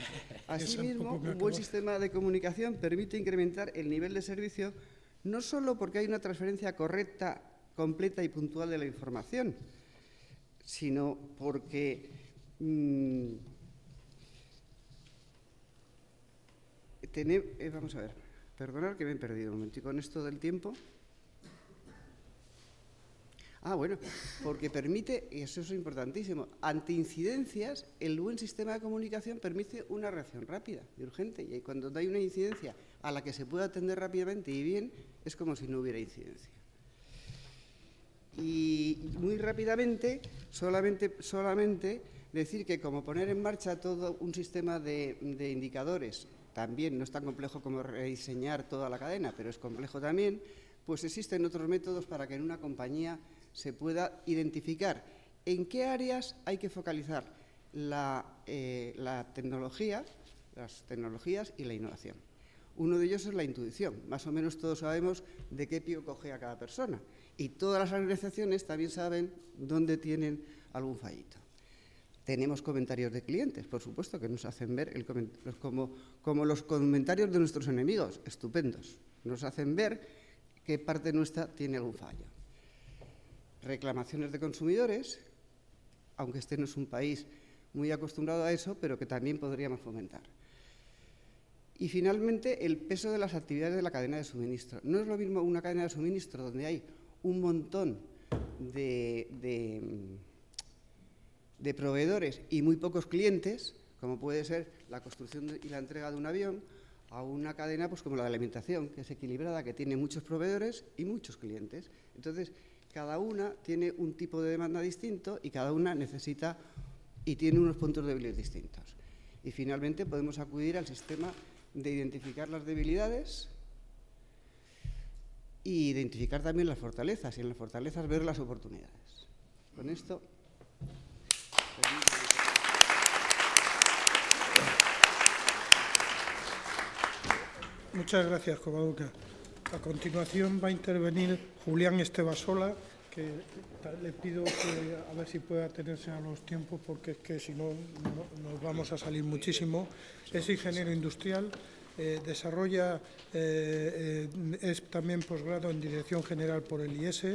Asimismo, un buen sistema de comunicación permite incrementar el nivel de servicio no solo porque hay una transferencia correcta, completa y puntual de la información, sino porque vamos a ver, perdonad que me he perdido un momentico en esto del tiempo. Bueno, porque permite, y eso es importantísimo, ante incidencias, el buen sistema de comunicación permite una reacción rápida y urgente. Y cuando hay una incidencia a la que se puede atender rápidamente y bien, es como si no hubiera incidencia. Y muy rápidamente, solamente decir que como poner en marcha todo un sistema de indicadores, también no es tan complejo como rediseñar toda la cadena, pero es complejo también, pues existen otros métodos para que en una compañía se pueda identificar en qué áreas hay que focalizar las tecnologías y la innovación. Uno de ellos es la intuición. Más o menos todos sabemos de qué pío cojea cada persona. Y todas las organizaciones también saben dónde tienen algún fallito. Tenemos comentarios de clientes, por supuesto, que nos hacen ver como los comentarios de nuestros enemigos, estupendos. Nos hacen ver qué parte nuestra tiene algún fallo. Reclamaciones de consumidores, aunque este no es un país muy acostumbrado a eso, pero que también podríamos fomentar. Y finalmente, el peso de las actividades de la cadena de suministro. No es lo mismo una cadena de suministro donde hay un montón de proveedores y muy pocos clientes, como puede ser la construcción y la entrega de un avión, a una cadena pues como la de la alimentación, que es equilibrada, que tiene muchos proveedores y muchos clientes. Entonces, cada una tiene un tipo de demanda distinto y cada una necesita y tiene unos puntos débiles distintos. Y finalmente podemos acudir al sistema de identificar las debilidades y identificar también las fortalezas, y en las fortalezas ver las oportunidades. Con esto... Muchas gracias, Covadonga. A continuación va a intervenir Julián Estebasola, que le pido que a ver si puede atenerse a los tiempos, porque es que si no nos vamos a salir muchísimo. Es ingeniero industrial, es también posgrado en Dirección General por el IES,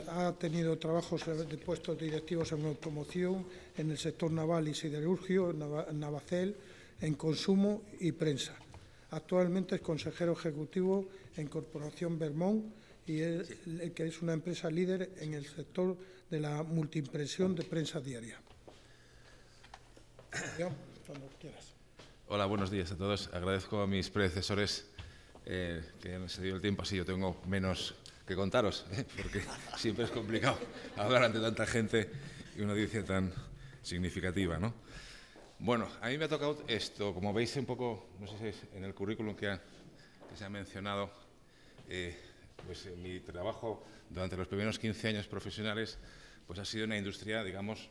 ha tenido trabajos de puestos directivos en automoción, en el sector naval y siderúrgico, en Navacel, en consumo y prensa. Actualmente es consejero ejecutivo en Corporación Vermont, que es una empresa líder en el sector de la multiimpresión de prensa diaria. Ya, cuando quieras. Hola, buenos días a todos. Agradezco a mis predecesores que han cedido el tiempo, así yo tengo menos que contaros, porque siempre es complicado hablar ante tanta gente y una audiencia tan significativa, ¿no? Bueno, a mí me ha tocado esto, como veis un poco, no sé si es en el currículum que se ha mencionado, pues mi trabajo durante los primeros 15 años profesionales pues ha sido una industria, digamos,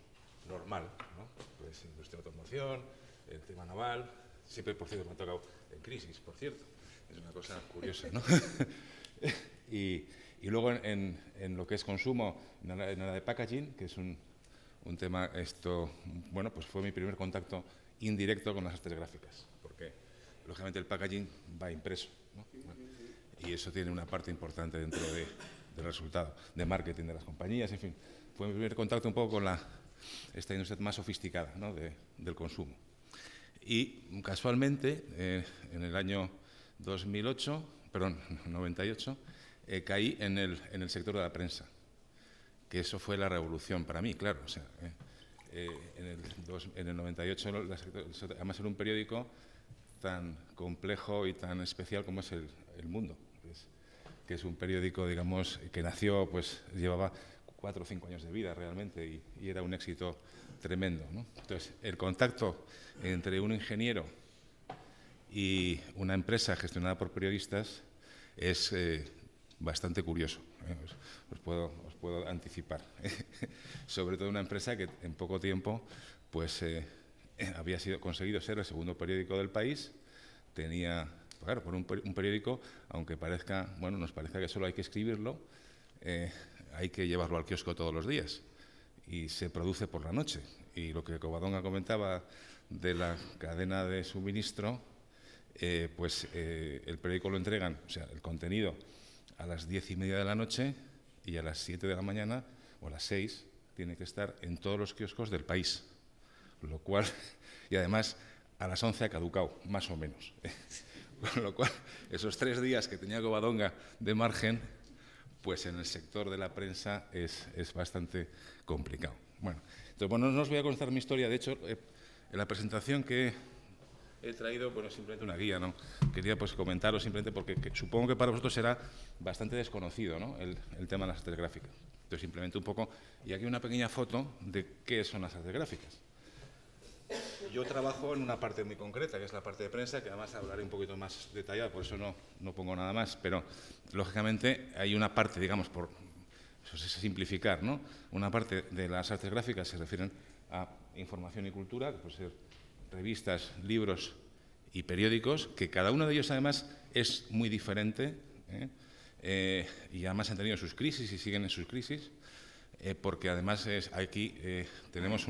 normal, ¿no? Pues industria de automoción, el tema naval, siempre, por cierto, me ha tocado en crisis, por cierto, es una cosa curiosa, ¿no? y luego en lo que es consumo, en la de packaging, que es un tema, bueno, pues fue mi primer contacto indirecto con las artes gráficas, porque lógicamente el packaging va impreso, ¿no? Y eso tiene una parte importante dentro del resultado, de marketing de las compañías, en fin. Fue mi primer contacto un poco con esta industria más sofisticada, ¿no? del consumo. Y casualmente, en el año 98, caí en el sector de la prensa, que eso fue la revolución para mí, claro. O sea, en el 98, además era un periódico tan complejo y tan especial como es El Mundo, que es un periódico, digamos, que nació, pues llevaba 4 o 5 años de vida realmente y era un éxito tremendo, ¿no? Entonces, el contacto entre un ingeniero y una empresa gestionada por periodistas es bastante curioso, os puedo anticipar. Sobre todo una empresa que en poco tiempo pues, había conseguido ser el segundo periódico del país, tenía, claro, por un periódico, aunque parezca, bueno, nos parezca que solo hay que escribirlo, hay que llevarlo al kiosco todos los días y se produce por la noche. Y lo que Covadonga comentaba de la cadena de suministro, pues el periódico lo entregan, o sea, el contenido, a las 10:30 de la noche y a las 7 de la mañana o a las 6 tiene que estar en todos los kioscos del país, lo cual, y además a las 11 ha caducado, más o menos. Con lo cual, esos 3 días que tenía Covadonga de margen, pues en el sector de la prensa es bastante complicado. Bueno, entonces, bueno, no os voy a contar mi historia. De hecho, en la presentación que he traído, bueno, simplemente una guía, ¿no? Quería pues comentaros simplemente porque supongo que para vosotros será bastante desconocido, ¿no? el tema de las artes gráficas. Entonces, simplemente un poco, y aquí una pequeña foto de qué son las artes gráficas. Yo trabajo en una parte muy concreta, que es la parte de prensa, que además hablaré un poquito más detallada, por eso no pongo nada más, pero lógicamente hay una parte, digamos, por eso es simplificar, ¿no? Una parte de las artes gráficas se refieren a información y cultura, que puede ser revistas, libros y periódicos, que cada uno de ellos además es muy diferente, y además han tenido sus crisis y siguen en sus crisis, porque además aquí tenemos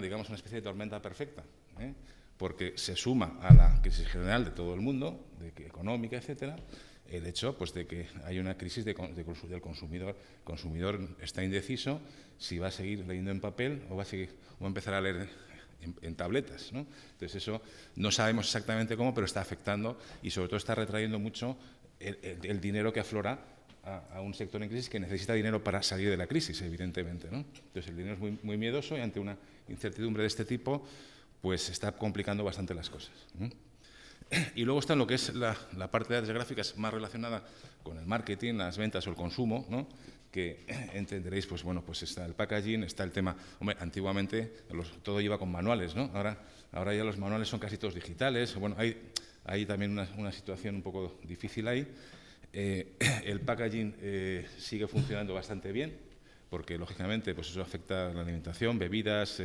digamos, una especie de tormenta perfecta, porque se suma a la crisis general de todo el mundo, económica, etcétera, el hecho pues, de que hay una crisis del consumidor. El consumidor está indeciso si va a seguir leyendo en papel o va a empezar a leer en tabletas, ¿no? Entonces eso no sabemos exactamente cómo, pero está afectando y sobre todo está retrayendo mucho el dinero que aflora a un sector en crisis que necesita dinero para salir de la crisis, evidentemente, ¿no? Entonces el dinero es muy, muy miedoso y ante una incertidumbre de este tipo, pues se está complicando bastante las cosas, ¿no? Y luego está lo que es la parte de artes gráficas más relacionada con el marketing, las ventas o el consumo, ¿no? Que entenderéis, pues bueno, pues está el packaging, está el tema, hombre, antiguamente todo iba con manuales, ¿no? Ahora ya los manuales son casi todos digitales, bueno, hay también una situación un poco difícil ahí. El packaging sigue funcionando bastante bien, porque lógicamente pues eso afecta a la alimentación, bebidas,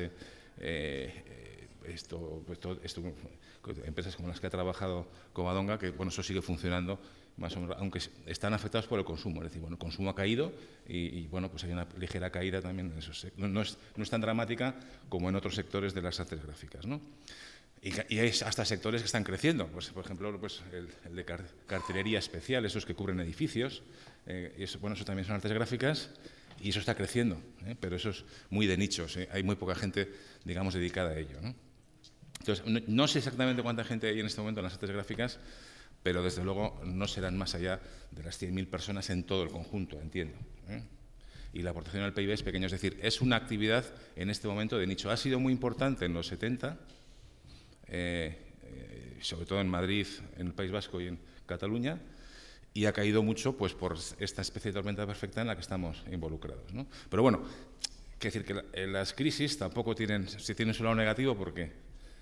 empresas como las que ha trabajado Covadonga, que bueno, eso sigue funcionando más o menos, aunque están afectados por el consumo, es decir, bueno, el consumo ha caído y bueno, pues hay una ligera caída también en esos sectores. No es tan dramática como en otros sectores de las artes gráficas, ¿no? Y hay hasta sectores que están creciendo, pues, por ejemplo, pues el de cartelería especial, esos que cubren edificios, y eso, bueno, eso también son artes gráficas y eso está creciendo, pero eso es muy de nichos, hay muy poca gente, digamos, dedicada a ello, ¿no? Entonces, no sé exactamente cuánta gente hay en este momento en las artes gráficas, pero desde luego no serán más allá de las 100.000 personas en todo el conjunto, entiendo, y la aportación al PIB es pequeño. Es decir, es una actividad en este momento de nicho. Ha sido muy importante en los 70, sobre todo en Madrid, en el País Vasco y en Cataluña, y ha caído mucho pues, por esta especie de tormenta perfecta en la que estamos involucrados, ¿no? Pero bueno, quiero decir que las crisis tampoco tienen su lado negativo porque,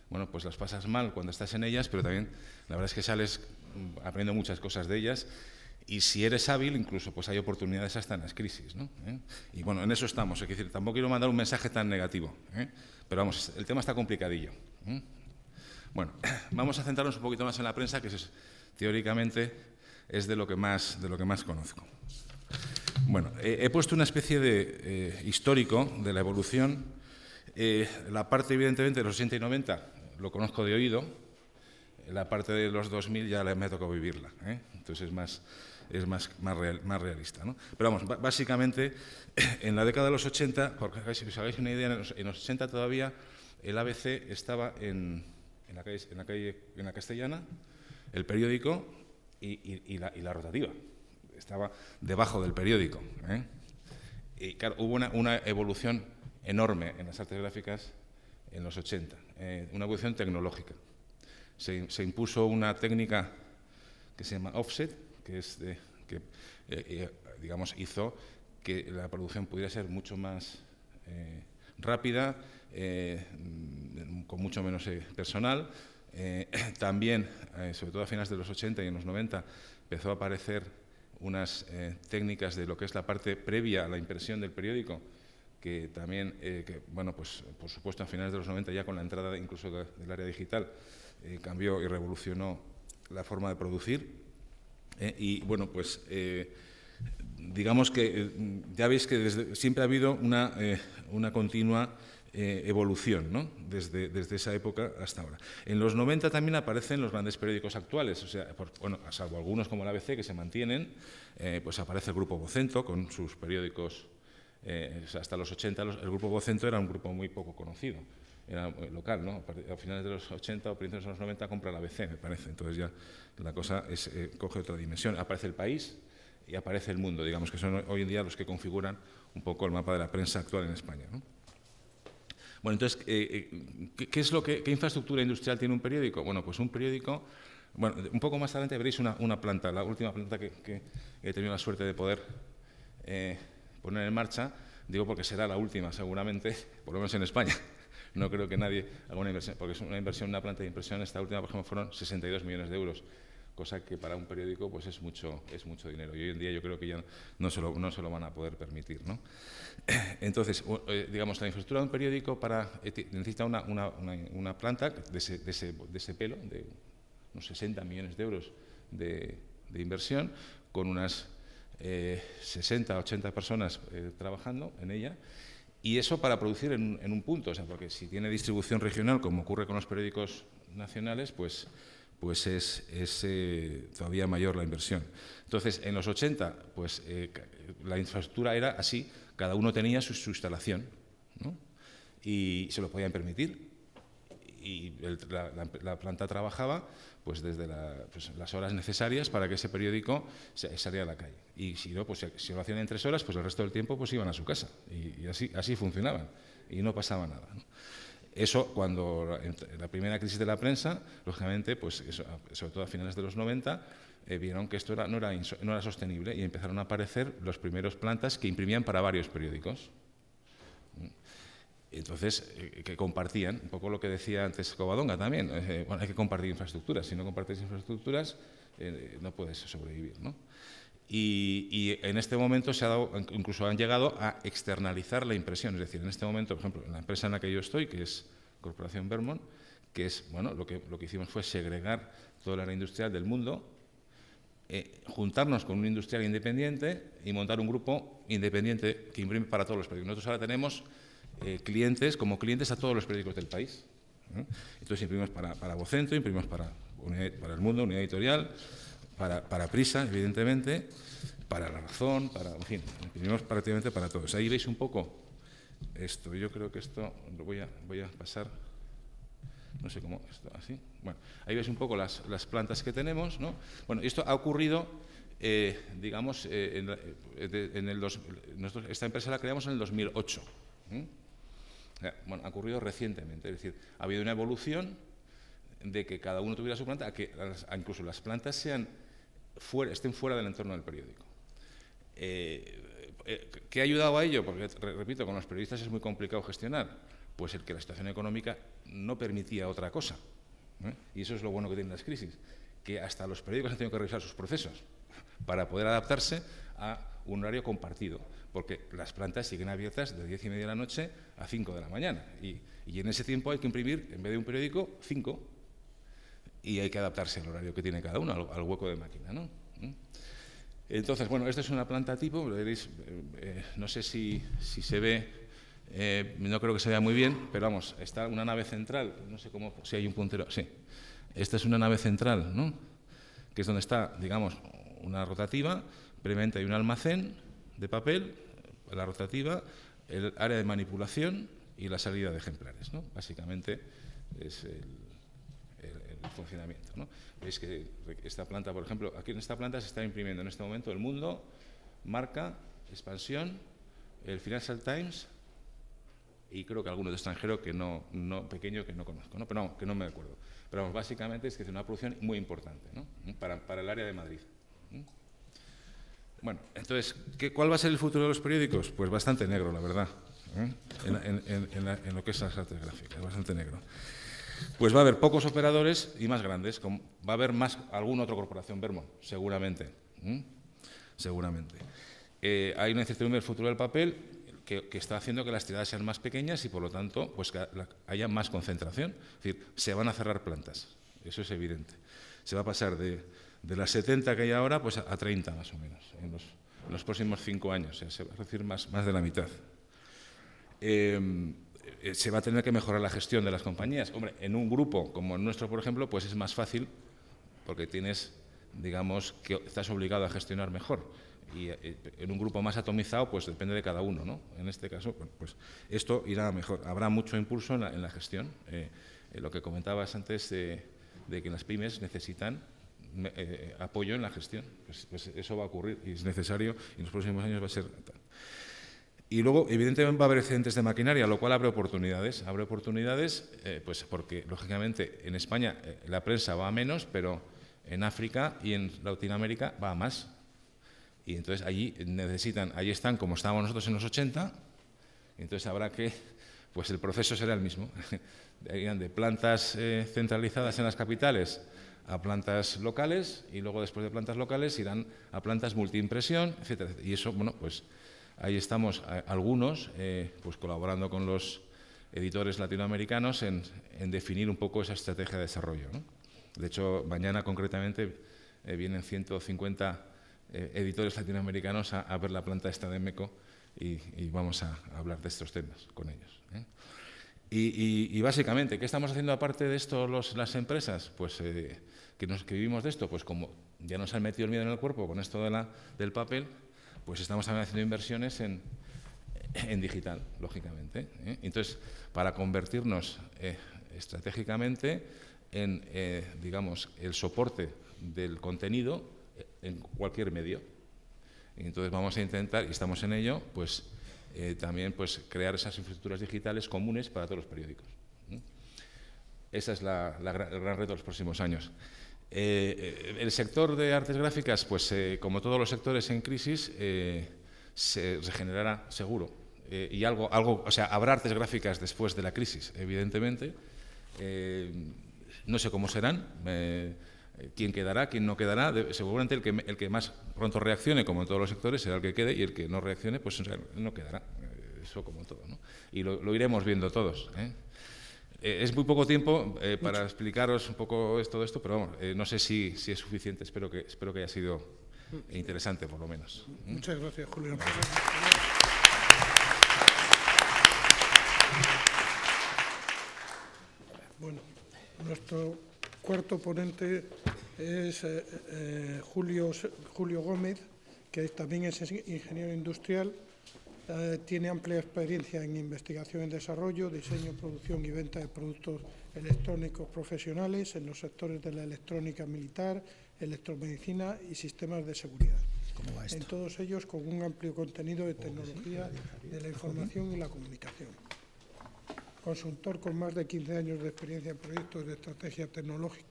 bueno, pues las pasas mal cuando estás en ellas, pero también la verdad es que sales aprendiendo muchas cosas de ellas. Y si eres hábil, incluso pues hay oportunidades hasta en las crisis, ¿no? Y bueno, en eso estamos. Es decir, tampoco quiero mandar un mensaje tan negativo, pero vamos, el tema está complicadillo. Bueno, vamos a centrarnos un poquito más en la prensa, que teóricamente es de lo que más conozco. Bueno, he puesto una especie de histórico de la evolución. La parte, evidentemente, de los 80 y 90 lo conozco de oído. La parte de los 2000 ya me ha tocado vivirla, entonces es más realista, ¿no? Pero vamos, básicamente, en la década de los 80, porque si os hagáis una idea, en los 80 todavía el ABC estaba en la Castellana, el periódico y la rotativa. Estaba debajo del periódico, Y claro, hubo una evolución enorme en las artes gráficas en los 80, una evolución tecnológica. Se impuso una técnica que se llama offset, que digamos, hizo que la producción pudiera ser mucho más rápida, con mucho menos personal. También, sobre todo a finales de los 80 y en los 90, empezó a aparecer unas técnicas de lo que es la parte previa a la impresión del periódico, que también, bueno, pues por supuesto a finales de los 90, ya con la entrada incluso del área digital, cambió y revolucionó la forma de producir. Y bueno, pues digamos que ya veis que siempre ha habido una continua evolución, ¿no? Desde esa época hasta ahora. En los 90 también aparecen los grandes periódicos actuales, o sea, bueno, salvo algunos como el ABC que se mantienen, pues aparece el Grupo Vocento con sus periódicos. O sea, hasta los 80 el Grupo Vocento era un grupo muy poco conocido, era local, ¿no? A finales de los 80 o principios de los 90 compra la ABC, me parece. Entonces ya la cosa coge otra dimensión. Aparece El País y aparece El Mundo, digamos que son hoy en día los que configuran un poco el mapa de la prensa actual en España, ¿no? Bueno, entonces, ¿qué infraestructura industrial tiene un periódico? Bueno, pues un periódico, bueno, un poco más adelante veréis una planta, la última planta que he tenido la suerte de poder poner en marcha, digo porque será la última seguramente, por lo menos en España. No creo que nadie haga una inversión, porque es una planta de impresión, esta última, por ejemplo, fueron 62 millones de euros, cosa que para un periódico pues es mucho dinero. Y hoy en día yo creo que ya no se lo van a poder permitir, ¿no? Entonces, digamos, la infraestructura de un periódico necesita una planta de ese pelo, de unos 60 millones de euros de inversión, con unas 60, 80 personas trabajando en ella. Y eso para producir en un punto, o sea, porque si tiene distribución regional, como ocurre con los periódicos nacionales, pues es todavía mayor la inversión. Entonces, en los 80, pues la infraestructura era así, cada uno tenía su instalación, ¿no? Y se lo podían permitir. Y la planta trabajaba pues desde las horas necesarias para que ese periódico saliera a la calle. Y si no, pues si lo hacían en 3 horas, pues el resto del tiempo pues iban a su casa. Y así funcionaban. Y no pasaba nada, ¿no? Eso, cuando la primera crisis de la prensa, lógicamente, pues eso, sobre todo a finales de los 90, vieron que esto no era sostenible y empezaron a aparecer los primeros plantas que imprimían para varios periódicos. Entonces, que compartían, un poco lo que decía antes Covadonga también, bueno, hay que compartir infraestructuras, si no compartes infraestructuras no puedes sobrevivir, ¿no? Y en este momento incluso han llegado a externalizar la impresión, es decir, en este momento, por ejemplo, en la empresa en la que yo estoy, que es Corporación Vermont, que es, bueno, lo que hicimos fue segregar toda la área industrial del mundo, juntarnos con un industrial independiente y montar un grupo independiente que imprime para todos los periódicos. Nosotros ahora tenemos clientes a todos los periódicos del país, ¿no? Entonces imprimimos para Vocento, imprimimos para El Mundo, Unidad Editorial, para Prisa, evidentemente, para La Razón, en fin, imprimimos prácticamente para todos. Ahí veis un poco esto. Yo creo que esto lo voy a pasar, no sé cómo, esto así. Bueno, ahí veis un poco las plantas que tenemos, ¿no? Bueno, esto ha ocurrido digamos, esta empresa la creamos en el 2008. Bueno, ha ocurrido recientemente, es decir, ha habido una evolución de que cada uno tuviera su planta, a que incluso las plantas estén fuera del entorno del periódico. ¿Qué ha ayudado a ello? Porque, repito, con los periodistas es muy complicado gestionar. Pues el que la situación económica no permitía otra cosa. Y eso es lo bueno que tienen las crisis, que hasta los periódicos han tenido que revisar sus procesos para poder adaptarse a un horario compartido, porque las plantas siguen abiertas de 10:30 de la noche a 5 de la mañana. Y en ese tiempo hay que imprimir, en vez de un periódico, 5, y hay que adaptarse al horario que tiene cada uno, al hueco de máquina, ¿no? Entonces, bueno, esta es una planta tipo, veréis, no sé si se ve, no creo que se vea muy bien, pero vamos, está una nave central, no sé cómo, si hay un puntero, sí. Esta es una nave central, ¿no? Que es donde está, digamos, una rotativa, previamente hay un almacén de papel, la rotativa, el área de manipulación y la salida de ejemplares, ¿no? Básicamente es el funcionamiento, ¿no? Veis que esta planta, por ejemplo, aquí en esta planta se está imprimiendo en este momento El Mundo, Marca, Expansión, el Financial Times y creo que alguno de extranjero que pequeño que no conozco, ¿no? Pero no, que no me acuerdo. Pero vamos, básicamente es que es una producción muy importante, ¿no? Para el área de Madrid. Bueno, entonces, ¿cuál va a ser el futuro de los periódicos? Pues bastante negro, la verdad, en lo que es las artes gráficas, bastante negro. Pues va a haber pocos operadores y más grandes. Va a haber alguna otra corporación, Vermont, seguramente. Seguramente. Hay una incertidumbre del futuro del papel que está haciendo que las tiradas sean más pequeñas y, por lo tanto, pues que haya más concentración. Es decir, se van a cerrar plantas. Eso es evidente. Se va a pasar de las 70 que hay ahora pues a 30 más o menos en los próximos 5 años. O sea, se va a reducir más de la mitad. Se va a tener que mejorar la gestión de las compañías. Hombre, en un grupo como el nuestro, por ejemplo, pues es más fácil porque tienes, digamos, que estás obligado a gestionar mejor. Y en un grupo más atomizado, pues depende de cada uno, ¿no? En este caso, bueno, pues esto irá mejor. Habrá mucho impulso en la gestión. Lo que comentabas antes de que las pymes necesitan apoyo en la gestión. Pues eso va a ocurrir y es necesario y en los próximos años va a ser tal. Y luego, evidentemente, va a haber excedentes de maquinaria, lo cual abre oportunidades. Abre oportunidades, pues porque, lógicamente, en España la prensa va a menos, pero en África y en Latinoamérica va a más. Y entonces allí están como estábamos nosotros en los 80, y entonces habrá que, pues el proceso será el mismo. Irán de plantas centralizadas en las capitales a plantas locales, y luego después de plantas locales irán a plantas multiimpresión, etcétera. Y eso, bueno, pues ahí estamos algunos, pues colaborando con los editores latinoamericanos en definir un poco esa estrategia de desarrollo, ¿no? De hecho, mañana concretamente vienen 150 editores latinoamericanos a ver la planta esta de MECO y vamos a hablar de estos temas con ellos, ¿eh? Y básicamente, ¿qué estamos haciendo aparte de esto las empresas? Pues que vivimos de esto, pues como ya nos han metido el miedo en el cuerpo con esto del papel, pues estamos también haciendo inversiones en digital, lógicamente, ¿eh? Entonces, para convertirnos estratégicamente en, digamos, el soporte del contenido en cualquier medio. Y entonces vamos a intentar, y estamos en ello, pues también pues, crear esas infraestructuras digitales comunes para todos los periódicos. Ese es el gran reto de los próximos años. El sector de artes gráficas, pues como todos los sectores en crisis, se regenerará seguro. Y o sea, habrá artes gráficas después de la crisis, evidentemente. No sé cómo serán, quién quedará, quién no quedará. Seguramente el que más pronto reaccione, como en todos los sectores, será el que quede, y el que no reaccione, pues no quedará. Eso como todo, ¿no? Y lo iremos viendo todos, ¿eh? Es muy poco tiempo para explicaros un poco todo esto, pero vamos, no sé si es suficiente. Espero que haya sido interesante, por lo menos. Muchas gracias, Julián. Bueno, nuestro cuarto ponente es Julio Gómez, que también es ingeniero industrial Tiene amplia experiencia en investigación y desarrollo, diseño, producción y venta de productos electrónicos profesionales en los sectores de la electrónica militar, electromedicina y sistemas de seguridad. En todos ellos con un amplio contenido de tecnología de la información y la comunicación. Consultor con más de 15 años de experiencia en proyectos de estrategia tecnológica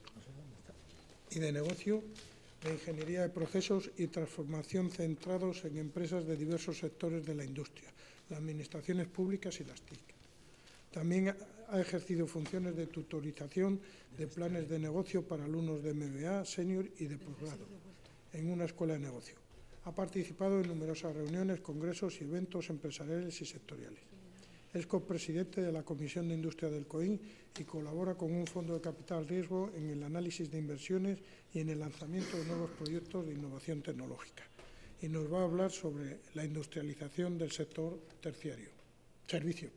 y de negocio, de ingeniería de procesos y transformación centrados en empresas de diversos sectores de la industria, las administraciones públicas y las TIC. También ha ejercido funciones de tutorización de planes de negocio para alumnos de MBA, senior y de posgrado en una escuela de negocio. Ha participado en numerosas reuniones, congresos y eventos empresariales y sectoriales. Es copresidente de la Comisión de Industria del COIN y colabora con un fondo de capital riesgo en el análisis de inversiones y en el lanzamiento de nuevos proyectos de innovación tecnológica. Y nos va a hablar sobre la industrialización del sector servicios.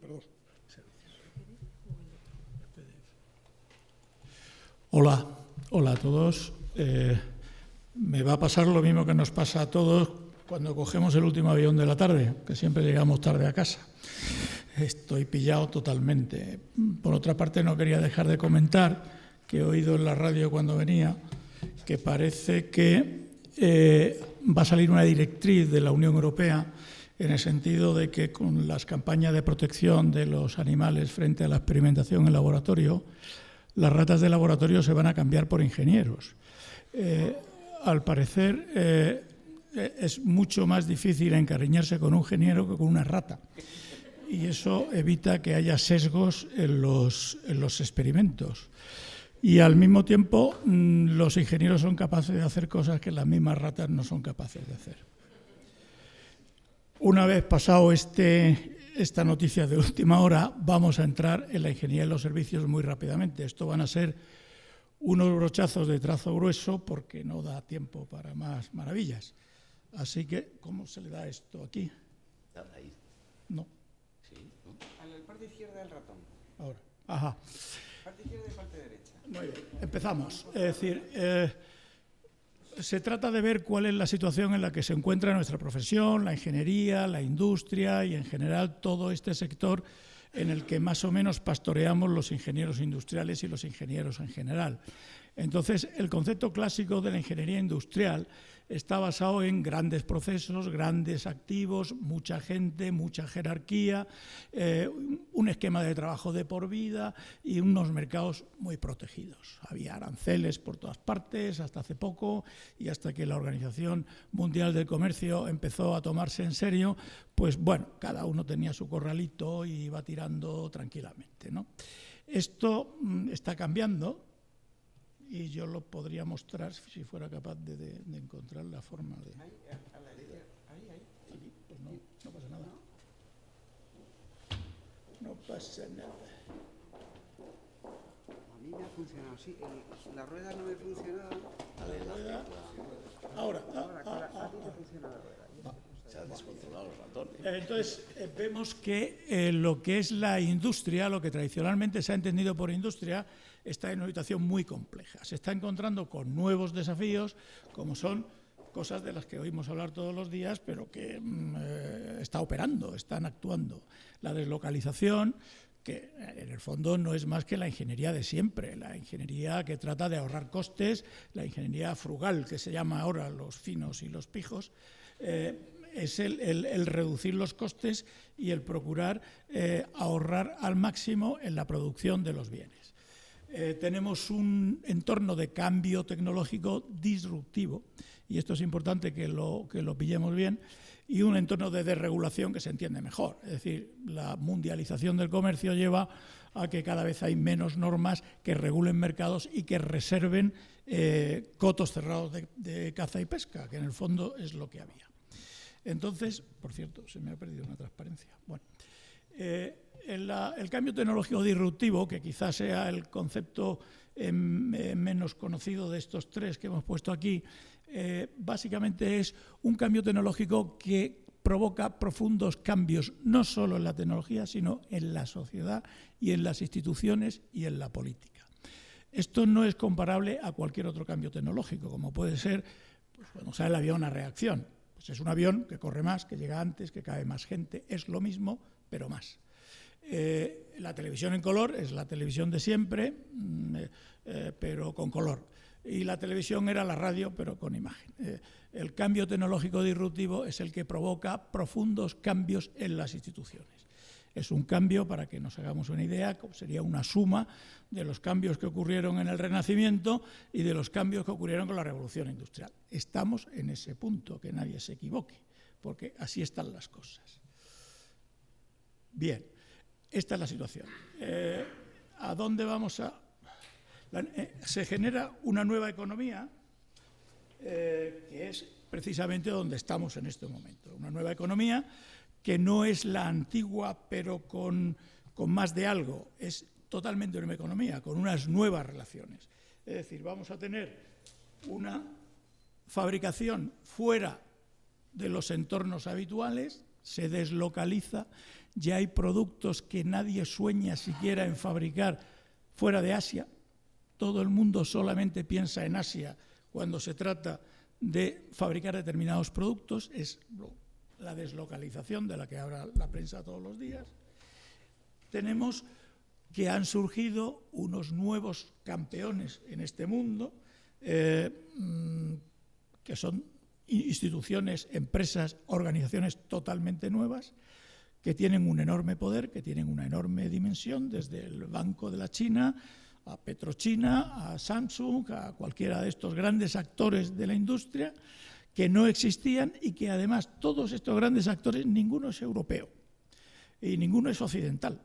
Hola a todos. Me va a pasar lo mismo que nos pasa a todos cuando cogemos el último avión de la tarde, que siempre llegamos tarde a casa. Estoy pillado totalmente. Por otra parte, no quería dejar de comentar que he oído en la radio cuando venía que parece que va a salir una directriz de la Unión Europea en el sentido de que con las campañas de protección de los animales frente a la experimentación en laboratorio, las ratas de laboratorio se van a cambiar por ingenieros. Al parecer, es mucho más difícil encariñarse con un ingeniero que con una rata. Y eso evita que haya sesgos en los experimentos. Y al mismo tiempo, los ingenieros son capaces de hacer cosas que las mismas ratas no son capaces de hacer. Una vez pasado esta noticia de última hora, vamos a entrar en la ingeniería de los servicios muy rápidamente. Esto van a ser unos brochazos de trazo grueso porque no da tiempo para más maravillas. Así que, ¿cómo se le da esto aquí? Ahí. No. Sí, ¿no? A la parte izquierda del ratón. Ahora. Ajá. Parte izquierda y parte derecha. Muy bien. Empezamos. Es decir, se trata de ver cuál es la situación en la que se encuentra nuestra profesión, la ingeniería, la industria y en general todo este sector en el que más o menos pastoreamos los ingenieros industriales y los ingenieros en general. Entonces, el concepto clásico de la ingeniería industrial está basado en grandes procesos, grandes activos, mucha gente, mucha jerarquía, un esquema de trabajo de por vida y unos mercados muy protegidos. Había aranceles por todas partes hasta hace poco y hasta que la Organización Mundial del Comercio empezó a tomarse en serio, pues bueno, cada uno tenía su corralito y iba tirando tranquilamente, ¿no? Esto está cambiando. Y yo lo podría mostrar si fuera capaz de encontrar la forma de... Ahí. Pues no pasa nada. No pasa nada. A mí me ha funcionado, sí. La rueda no me funcionaba. La rueda... Ahora. A mí me funciona la rueda. Se han descontrolado los ratones. Entonces, vemos que lo que es la industria, lo que tradicionalmente se ha entendido por industria, está en una situación muy compleja. Se está encontrando con nuevos desafíos, como son cosas de las que oímos hablar todos los días, pero que está operando, están actuando. La deslocalización, que en el fondo no es más que la ingeniería de siempre, la ingeniería que trata de ahorrar costes, la ingeniería frugal, que se llama ahora los finos y los pijos, es el reducir los costes y el procurar ahorrar al máximo en la producción de los bienes. Tenemos un entorno de cambio tecnológico disruptivo, y esto es importante que lo pillemos bien, y un entorno de desregulación que se entiende mejor. Es decir, la mundialización del comercio lleva a que cada vez hay menos normas que regulen mercados y que reserven cotos cerrados de caza y pesca, que en el fondo es lo que había. Entonces, por cierto, se me ha perdido una transparencia. Bueno, el cambio tecnológico disruptivo, que quizás sea el concepto menos conocido de estos tres que hemos puesto aquí, básicamente es un cambio tecnológico que provoca profundos cambios, no solo en la tecnología, sino en la sociedad y en las instituciones y en la política. Esto no es comparable a cualquier otro cambio tecnológico, como puede ser, pues, cuando sale el avión, una reacción. cosas. Es un avión que corre más, que llega antes, que cabe más gente. Es lo mismo, pero más. La televisión en color es la televisión de siempre, pero con color. Y la televisión era la radio, pero con imagen. El cambio tecnológico disruptivo es el que provoca profundos cambios en las instituciones. Es un cambio, para que nos hagamos una idea, sería una suma de los cambios que ocurrieron en el Renacimiento y de los cambios que ocurrieron con la Revolución Industrial. Estamos en ese punto, que nadie se equivoque, porque así están las cosas. Bien, esta es la situación. ¿A dónde vamos a...? Se genera una nueva economía, que es precisamente donde estamos en este momento. Una nueva economía que no es la antigua, pero con más de algo. Es totalmente una economía, con unas nuevas relaciones. Es decir, vamos a tener una fabricación fuera de los entornos habituales, se deslocaliza, ya hay productos que nadie sueña siquiera en fabricar fuera de Asia. Todo el mundo solamente piensa en Asia cuando se trata de fabricar determinados productos. Es la deslocalización de la que habla la prensa todos los días. Tenemos que han surgido unos nuevos campeones en este mundo, que son instituciones, empresas, organizaciones totalmente nuevas, que tienen un enorme poder, que tienen una enorme dimensión, desde el Banco de la China a Petrochina, a Samsung, a cualquiera de estos grandes actores de la industria, que no existían y que además todos estos grandes actores, ninguno es europeo y ninguno es occidental.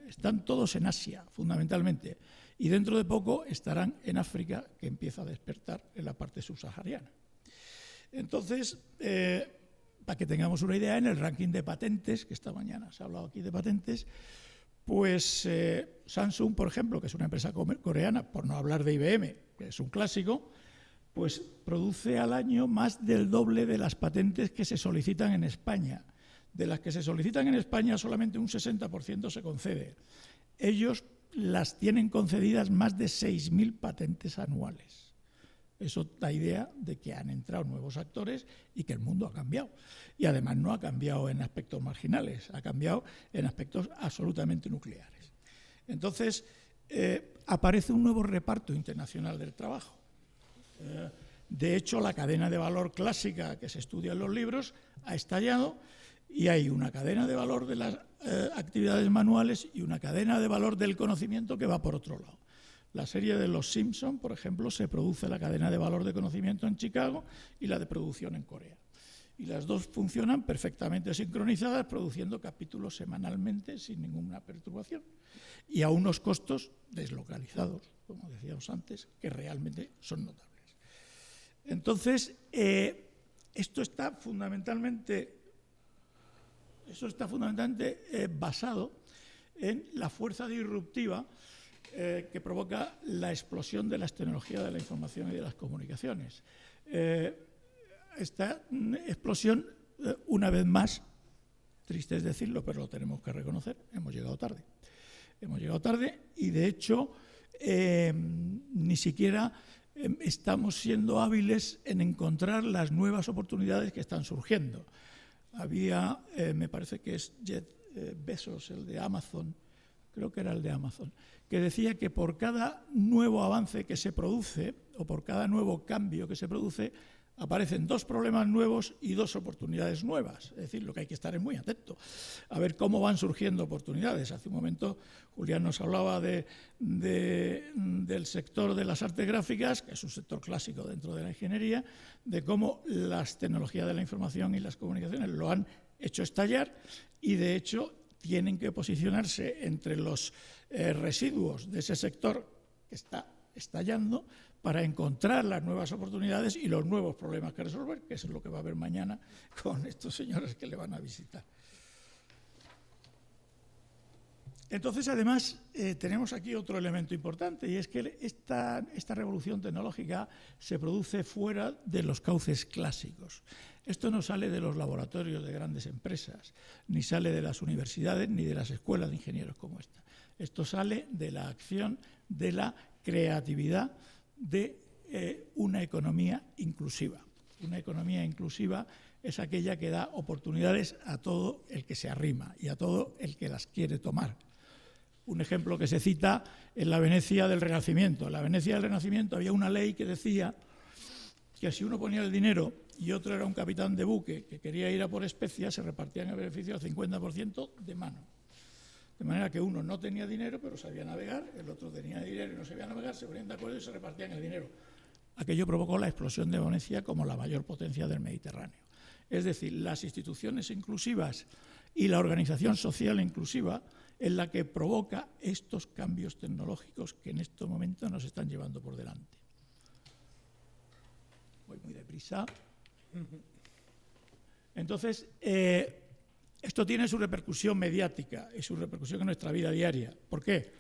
Están todos en Asia, fundamentalmente, y dentro de poco estarán en África, que empieza a despertar en la parte subsahariana. Entonces, para que tengamos una idea, en el ranking de patentes, que esta mañana se ha hablado aquí de patentes, pues Samsung, por ejemplo, que es una empresa coreana, por no hablar de IBM, que es un clásico, pues produce al año más del doble de las patentes que se solicitan en España. De las que se solicitan en España, solamente un 60% se concede. Ellos las tienen concedidas más de 6.000 patentes anuales. Eso da idea de que han entrado nuevos actores y que el mundo ha cambiado. Y además no ha cambiado en aspectos marginales, ha cambiado en aspectos absolutamente nucleares. Entonces, aparece un nuevo reparto internacional del trabajo. De hecho, la cadena de valor clásica que se estudia en los libros ha estallado y hay una cadena de valor de las actividades manuales y una cadena de valor del conocimiento que va por otro lado. La serie de Los Simpson, por ejemplo, se produce la cadena de valor de conocimiento en Chicago y la de producción en Corea. Y las dos funcionan perfectamente sincronizadas, produciendo capítulos semanalmente sin ninguna perturbación y a unos costos deslocalizados, como decíamos antes, que realmente son notables. Entonces, esto está fundamentalmente basado en la fuerza disruptiva que provoca la explosión de las tecnologías de la información y de las comunicaciones. Esta explosión, una vez más, triste es decirlo, pero lo tenemos que reconocer, hemos llegado tarde. Hemos llegado tarde y, de hecho, ni siquiera estamos siendo hábiles en encontrar las nuevas oportunidades que están surgiendo. Había, me parece que es Jeff Bezos, el de Amazon, creo que era el de Amazon, que decía que por cada nuevo avance que se produce o por cada nuevo cambio que se produce, aparecen dos problemas nuevos y dos oportunidades nuevas. Es decir, lo que hay que estar es muy atento a ver cómo van surgiendo oportunidades. Hace un momento Julián nos hablaba del sector de las artes gráficas, que es un sector clásico dentro de la ingeniería, de cómo las tecnologías de la información y las comunicaciones lo han hecho estallar y, de hecho, tienen que posicionarse entre los residuos de ese sector que está estallando para encontrar las nuevas oportunidades y los nuevos problemas que resolver, que es lo que va a haber mañana con estos señores que le van a visitar. Entonces, además, tenemos aquí otro elemento importante, y es que esta revolución tecnológica se produce fuera de los cauces clásicos. Esto no sale de los laboratorios de grandes empresas, ni sale de las universidades, ni de las escuelas de ingenieros como esta. Esto sale de la acción, de la creatividad, de una economía inclusiva. Una economía inclusiva es aquella que da oportunidades a todo el que se arrima y a todo el que las quiere tomar. Un ejemplo que se cita en la Venecia del Renacimiento. En la Venecia del Renacimiento había una ley que decía que si uno ponía el dinero y otro era un capitán de buque que quería ir a por especias, se repartían el beneficio al 50% de mano. De manera que uno no tenía dinero, pero sabía navegar, el otro tenía dinero y no sabía navegar, se ponían de acuerdo y se repartían el dinero. Aquello provocó la explosión de Venecia como la mayor potencia del Mediterráneo. Es decir, las instituciones inclusivas y la organización social inclusiva es la que provoca estos cambios tecnológicos que en estos momentos nos están llevando por delante. Voy muy deprisa. Entonces, esto tiene su repercusión mediática y su repercusión en nuestra vida diaria. ¿Por qué?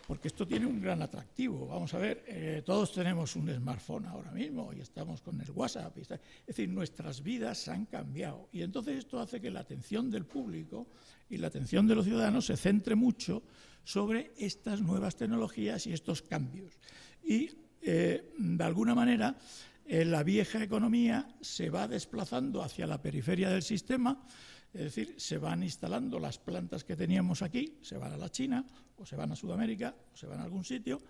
Porque esto tiene un gran atractivo. Vamos a ver, todos tenemos un smartphone ahora mismo y estamos con el WhatsApp. Es decir, nuestras vidas han cambiado. Y entonces esto hace que la atención del público y la atención de los ciudadanos se centre mucho sobre estas nuevas tecnologías y estos cambios. Y, de alguna manera, la vieja economía se va desplazando hacia la periferia del sistema. Es decir, se van instalando las plantas que teníamos aquí, se van a la China, o se van a Sudamérica, o se van a algún sitio,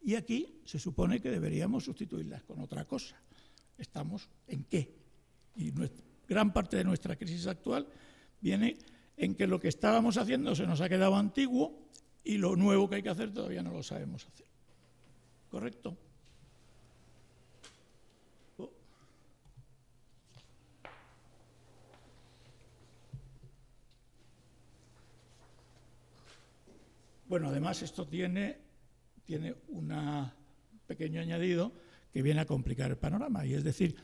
y aquí se supone que deberíamos sustituirlas con otra cosa. ¿Estamos en qué? Y gran parte de nuestra crisis actual viene en que lo que estábamos haciendo se nos ha quedado antiguo y lo nuevo que hay que hacer todavía no lo sabemos hacer. ¿Correcto? Bueno, además esto tiene un pequeño añadido que viene a complicar el panorama, y es decir,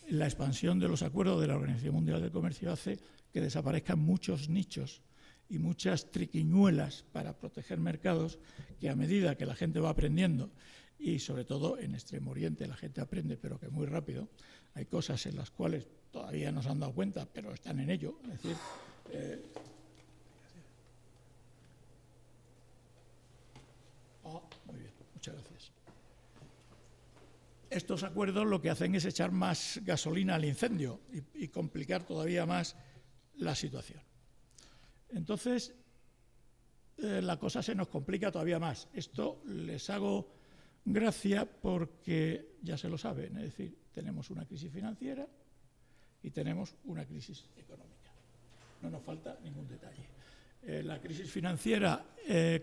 la expansión de los acuerdos de la Organización Mundial del Comercio hace que desaparezcan muchos nichos y muchas triquiñuelas para proteger mercados que, a medida que la gente va aprendiendo, y sobre todo en Extremo Oriente la gente aprende, pero que muy rápido, hay cosas en las cuales todavía no se han dado cuenta, pero están en ello. Es decir, muy bien, muchas gracias. Estos acuerdos lo que hacen es echar más gasolina al incendio y complicar todavía más la situación. Entonces, la cosa se nos complica todavía más. Esto les hago gracia porque ya se lo saben, es decir, tenemos una crisis financiera y tenemos una crisis económica. No nos falta ningún detalle. La crisis financiera,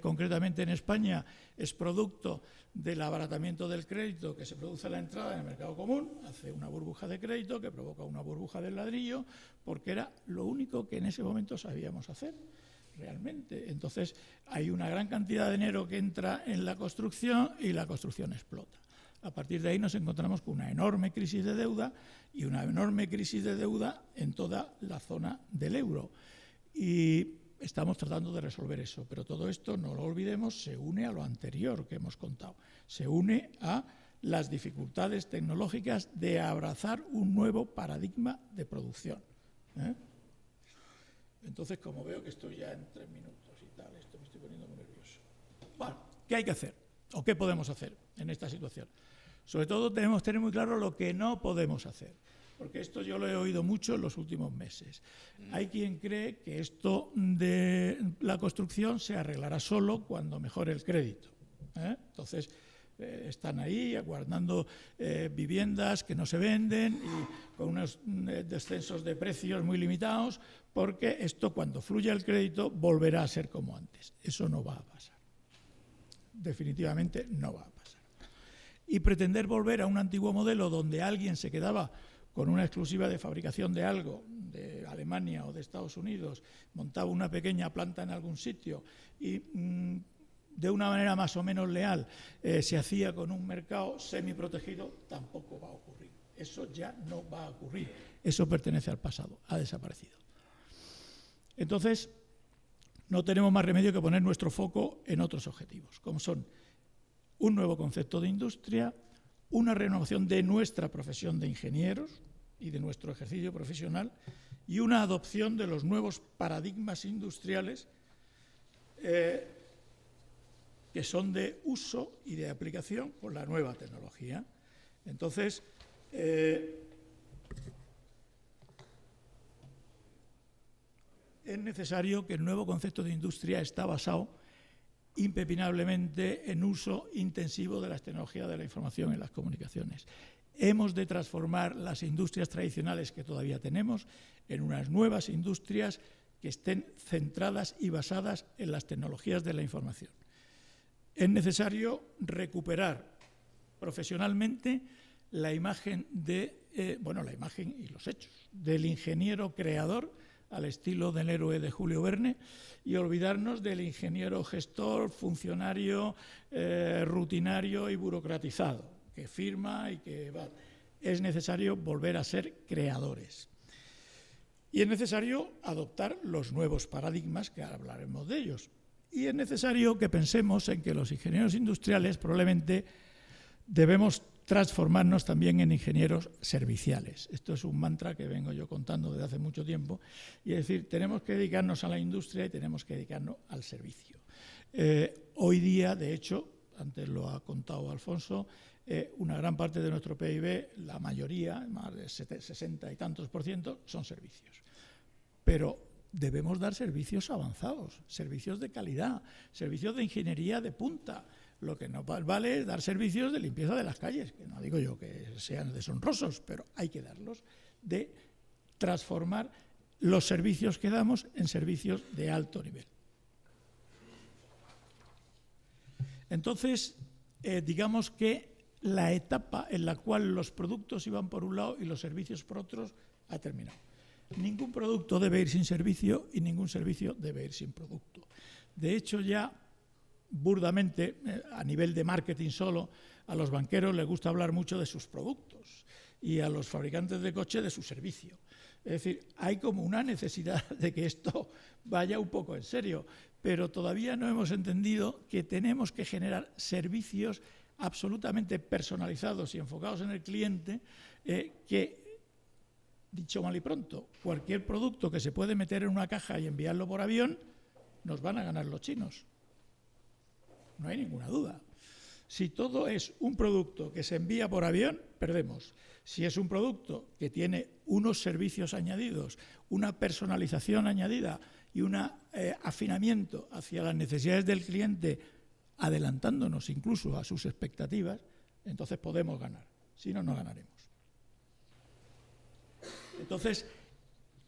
concretamente en España, es producto del abaratamiento del crédito que se produce a la entrada en el mercado común, hace una burbuja de crédito que provoca una burbuja del ladrillo, porque era lo único que en ese momento sabíamos hacer realmente. Entonces, hay una gran cantidad de dinero que entra en la construcción y la construcción explota. A partir de ahí nos encontramos con una enorme crisis de deuda y una enorme crisis de deuda en toda la zona del euro. Y estamos tratando de resolver eso, pero todo esto, no lo olvidemos, se une a lo anterior que hemos contado. Se une a las dificultades tecnológicas de abrazar un nuevo paradigma de producción. Entonces, como veo que estoy ya en 3 minutos y tal, esto me estoy poniendo muy nervioso. Bueno, ¿qué hay que hacer? ¿O qué podemos hacer en esta situación? Sobre todo tenemos que tener muy claro lo que no podemos hacer, porque esto yo lo he oído mucho en los últimos meses. Hay quien cree que esto de la construcción se arreglará solo cuando mejore el crédito. Entonces, están ahí aguardando viviendas que no se venden y con unos descensos de precios muy limitados, porque esto, cuando fluya el crédito, volverá a ser como antes. Eso no va a pasar. Definitivamente no va a pasar. Y pretender volver a un antiguo modelo donde alguien se quedaba con una exclusiva de fabricación de algo, de Alemania o de Estados Unidos, montaba una pequeña planta en algún sitio y de una manera más o menos leal se hacía con un mercado semiprotegido, tampoco va a ocurrir. Eso ya no va a ocurrir. Eso pertenece al pasado, ha desaparecido. Entonces, no tenemos más remedio que poner nuestro foco en otros objetivos, como son un nuevo concepto de industria, una renovación de nuestra profesión de ingenieros y de nuestro ejercicio profesional y una adopción de los nuevos paradigmas industriales que son de uso y de aplicación con la nueva tecnología. Entonces, es necesario que el nuevo concepto de industria está basado impepinablemente en uso intensivo de las tecnologías de la información y las comunicaciones. Hemos de transformar las industrias tradicionales que todavía tenemos en unas nuevas industrias que estén centradas y basadas en las tecnologías de la información. Es necesario recuperar profesionalmente la imagen la imagen y los hechos del ingeniero creador al estilo del héroe de Julio Verne y olvidarnos del ingeniero gestor, funcionario, rutinario y burocratizado, que firma y que va. Es necesario volver a ser creadores. Y es necesario adoptar los nuevos paradigmas, que ahora hablaremos de ellos. Y es necesario que pensemos en que los ingenieros industriales probablemente debemos transformarnos también en ingenieros serviciales. Esto es un mantra que vengo yo contando desde hace mucho tiempo. Y es decir, tenemos que dedicarnos a la industria y tenemos que dedicarnos al servicio. Hoy día, de hecho, antes lo ha contado Alfonso, una gran parte de nuestro PIB, la mayoría, más de 60 y tantos %, son servicios. Pero debemos dar servicios avanzados, servicios de calidad, servicios de ingeniería de punta. Lo que no vale es dar servicios de limpieza de las calles, que no digo yo que sean deshonrosos, pero hay que darlos, de transformar los servicios que damos en servicios de alto nivel. Entonces, digamos que la etapa en la cual los productos iban por un lado y los servicios por otros ha terminado. Ningún producto debe ir sin servicio y ningún servicio debe ir sin producto. De hecho, ya burdamente, a nivel de marketing solo, a los banqueros les gusta hablar mucho de sus productos y a los fabricantes de coche de su servicio. Es decir, hay como una necesidad de que esto vaya un poco en serio, pero todavía no hemos entendido que tenemos que generar servicios absolutamente personalizados y enfocados en el cliente que, dicho mal y pronto, cualquier producto que se puede meter en una caja y enviarlo por avión, nos van a ganar los chinos. No hay ninguna duda. Si todo es un producto que se envía por avión, perdemos. Si es un producto que tiene unos servicios añadidos, una personalización añadida y un afinamiento hacia las necesidades del cliente, adelantándonos incluso a sus expectativas, entonces podemos ganar. Si no, no ganaremos. Entonces,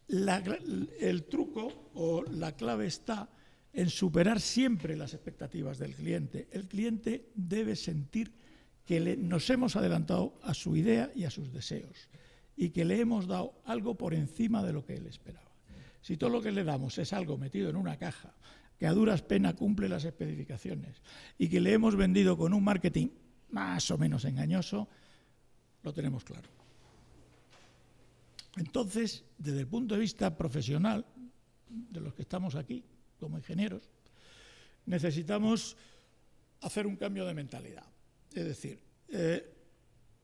el truco o la clave está en superar siempre las expectativas del cliente. El cliente debe sentir que nos hemos adelantado a su idea y a sus deseos y que le hemos dado algo por encima de lo que él esperaba. Si todo lo que le damos es algo metido en una caja que a duras penas cumple las especificaciones y que le hemos vendido con un marketing más o menos engañoso, lo tenemos claro. Entonces, desde el punto de vista profesional, de los que estamos aquí como ingenieros, necesitamos hacer un cambio de mentalidad. Es decir,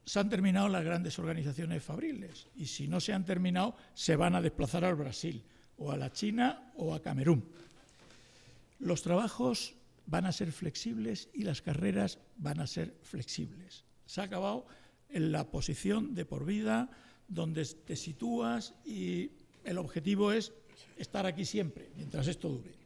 se han terminado las grandes organizaciones fabriles y si no se han terminado, se van a desplazar al Brasil o a la China o a Camerún. Los trabajos van a ser flexibles y las carreras van a ser flexibles. Se ha acabado en la posición de por vida donde te sitúas y el objetivo es estar aquí siempre, mientras esto dure.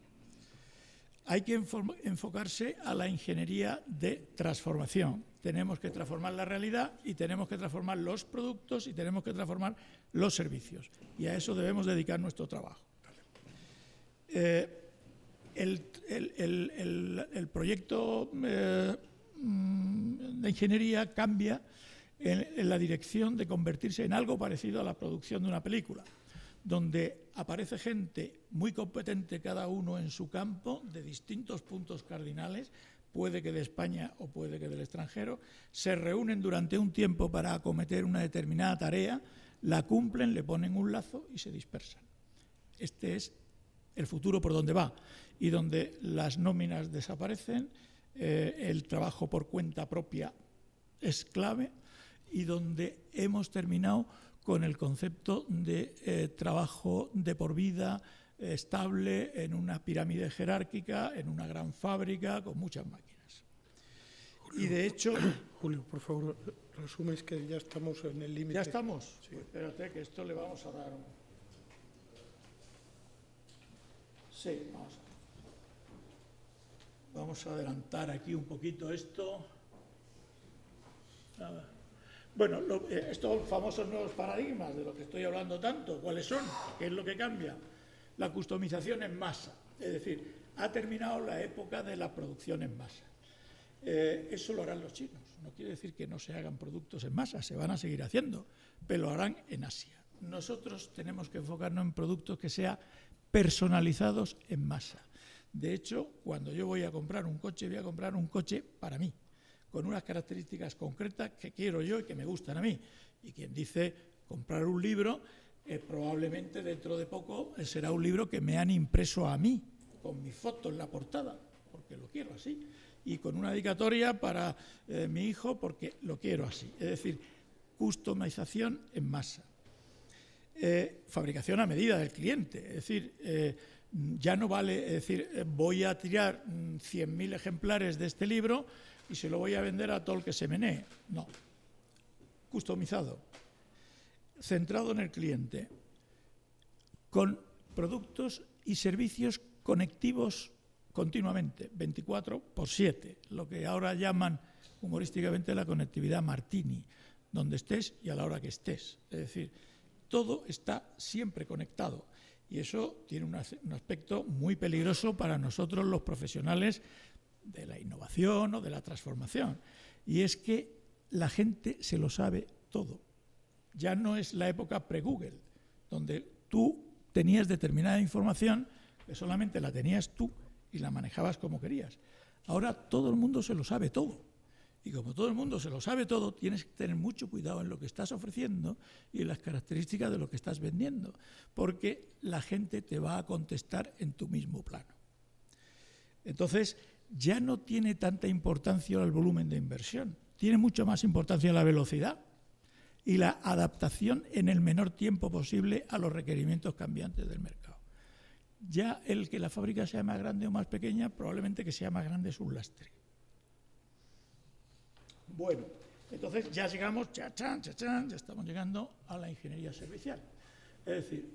Hay que enfocarse a la ingeniería de transformación. Tenemos que transformar la realidad y tenemos que transformar los productos y tenemos que transformar los servicios. Y a eso debemos dedicar nuestro trabajo. El proyecto de ingeniería cambia en la dirección de convertirse en algo parecido a la producción de una película, donde aparece gente muy competente cada uno en su campo, de distintos puntos cardinales, puede que de España o puede que del extranjero, se reúnen durante un tiempo para acometer una determinada tarea, la cumplen, le ponen un lazo y se dispersan. Este es el futuro por donde va y donde las nóminas desaparecen, el trabajo por cuenta propia es clave y donde hemos terminado con el concepto de trabajo de por vida estable en una pirámide jerárquica, en una gran fábrica con muchas máquinas. Julio, y de hecho, Julio, por favor, resumes que ya estamos en el límite. ¿Ya estamos? Sí. Espérate que esto le vamos a dar. Sí, vamos a adelantar aquí un poquito esto. Bueno, estos famosos nuevos paradigmas de los que estoy hablando tanto, ¿cuáles son? ¿Qué es lo que cambia? La customización en masa, es decir, ha terminado la época de la producción en masa. Eso lo harán los chinos, no quiere decir que no se hagan productos en masa, se van a seguir haciendo, pero lo harán en Asia. Nosotros tenemos que enfocarnos en productos que sean personalizados en masa. De hecho, cuando yo voy a comprar un coche, voy a comprar un coche para mí, con unas características concretas que quiero yo y que me gustan a mí. Y quien dice comprar un libro, probablemente dentro de poco será un libro que me han impreso a mí, con mi foto en la portada, porque lo quiero así, y con una dedicatoria para mi hijo, porque lo quiero así. Es decir, customización en masa. Fabricación a medida del cliente, es decir, ya no vale, es decir, voy a tirar 100.000 ejemplares de este libro y se lo voy a vender a todo el que se menee. No. Customizado, centrado en el cliente, con productos y servicios conectivos continuamente, 24/7, lo que ahora llaman humorísticamente la conectividad Martini, donde estés y a la hora que estés. Es decir, todo está siempre conectado. Y eso tiene un aspecto muy peligroso para nosotros los profesionales de la innovación o de la transformación. Y es que la gente se lo sabe todo. Ya no es la época pre-Google, donde tú tenías determinada información que solamente la tenías tú y la manejabas como querías. Ahora todo el mundo se lo sabe todo. Y como todo el mundo se lo sabe todo, tienes que tener mucho cuidado en lo que estás ofreciendo y en las características de lo que estás vendiendo, porque la gente te va a contestar en tu mismo plano. Entonces, ya no tiene tanta importancia el volumen de inversión, tiene mucho más importancia la velocidad y la adaptación en el menor tiempo posible a los requerimientos cambiantes del mercado. Ya el que la fábrica sea más grande o más pequeña, probablemente que sea más grande es un lastre. Bueno, entonces ya llegamos, ya estamos llegando a la ingeniería servicial. Es decir,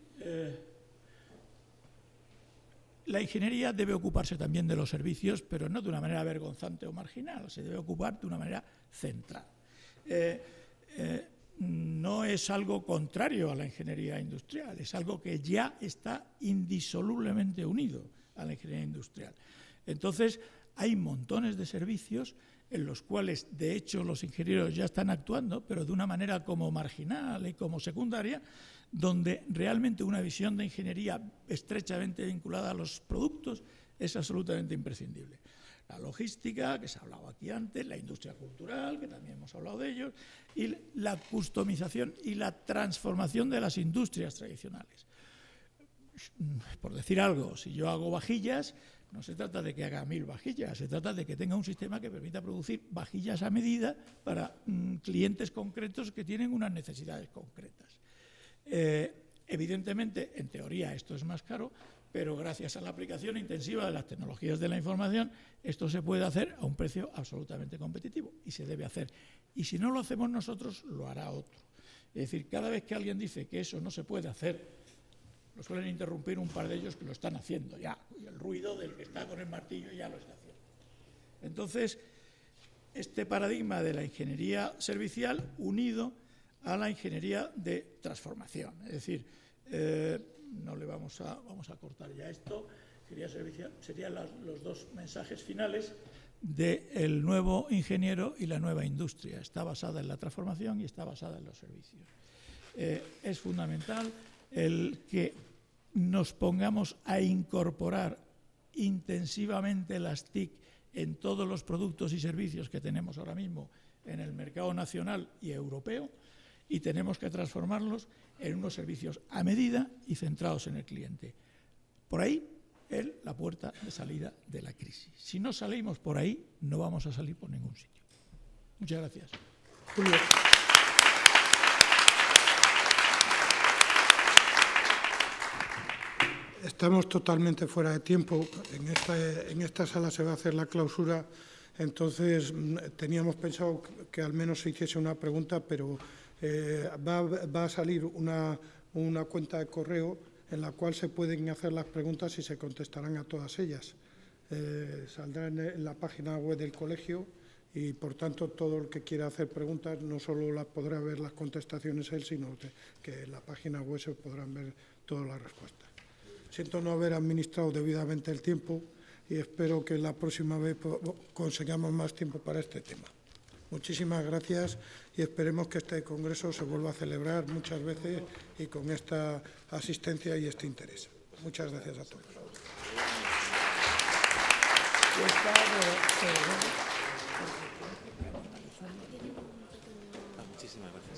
la ingeniería debe ocuparse también de los servicios, pero no de una manera vergonzante o marginal, se debe ocupar de una manera central. No es algo contrario a la ingeniería industrial, es algo que ya está indisolublemente unido a la ingeniería industrial. Entonces, hay montones de servicios en los cuales, de hecho, los ingenieros ya están actuando, pero de una manera como marginal y como secundaria, donde realmente una visión de ingeniería estrechamente vinculada a los productos es absolutamente imprescindible. La logística, que se ha hablado aquí antes, la industria cultural, que también hemos hablado de ellos, y la customización y la transformación de las industrias tradicionales. Por decir algo, si yo hago vajillas, no se trata de que haga 1000 vajillas, se trata de que tenga un sistema que permita producir vajillas a medida para clientes concretos que tienen unas necesidades concretas. Evidentemente, en teoría esto es más caro, pero gracias a la aplicación intensiva de las tecnologías de la información, esto se puede hacer a un precio absolutamente competitivo y se debe hacer. Y si no lo hacemos nosotros, lo hará otro. Es decir, cada vez que alguien dice que eso no se puede hacer, lo suelen interrumpir un par de ellos que lo están haciendo ya, y el ruido del que está con el martillo ya lo está haciendo. Entonces, este paradigma de la ingeniería servicial unido a la ingeniería de transformación, es decir, vamos a cortar ya esto, serían los dos mensajes finales del nuevo ingeniero y la nueva industria. Está basada en la transformación y está basada en los servicios. Es fundamental el que nos pongamos a incorporar intensivamente las TIC en todos los productos y servicios que tenemos ahora mismo en el mercado nacional y europeo, y tenemos que transformarlos en unos servicios a medida y centrados en el cliente. Por ahí es la puerta de salida de la crisis. Si no salimos por ahí, no vamos a salir por ningún sitio. Muchas gracias. Julio. Estamos totalmente fuera de tiempo. En esta sala se va a hacer la clausura, entonces teníamos pensado que al menos se hiciese una pregunta, pero va a salir una cuenta de correo en la cual se pueden hacer las preguntas y se contestarán a todas ellas. Saldrá en la página web del colegio y, por tanto, todo el que quiera hacer preguntas no solo podrá ver las contestaciones él, sino que en la página web se podrán ver todas las respuestas. Siento no haber administrado debidamente el tiempo y espero que la próxima vez consigamos más tiempo para este tema. Muchísimas gracias y esperemos que este congreso se vuelva a celebrar muchas veces y con esta asistencia y este interés. Muchas gracias a todos. Muchísimas gracias.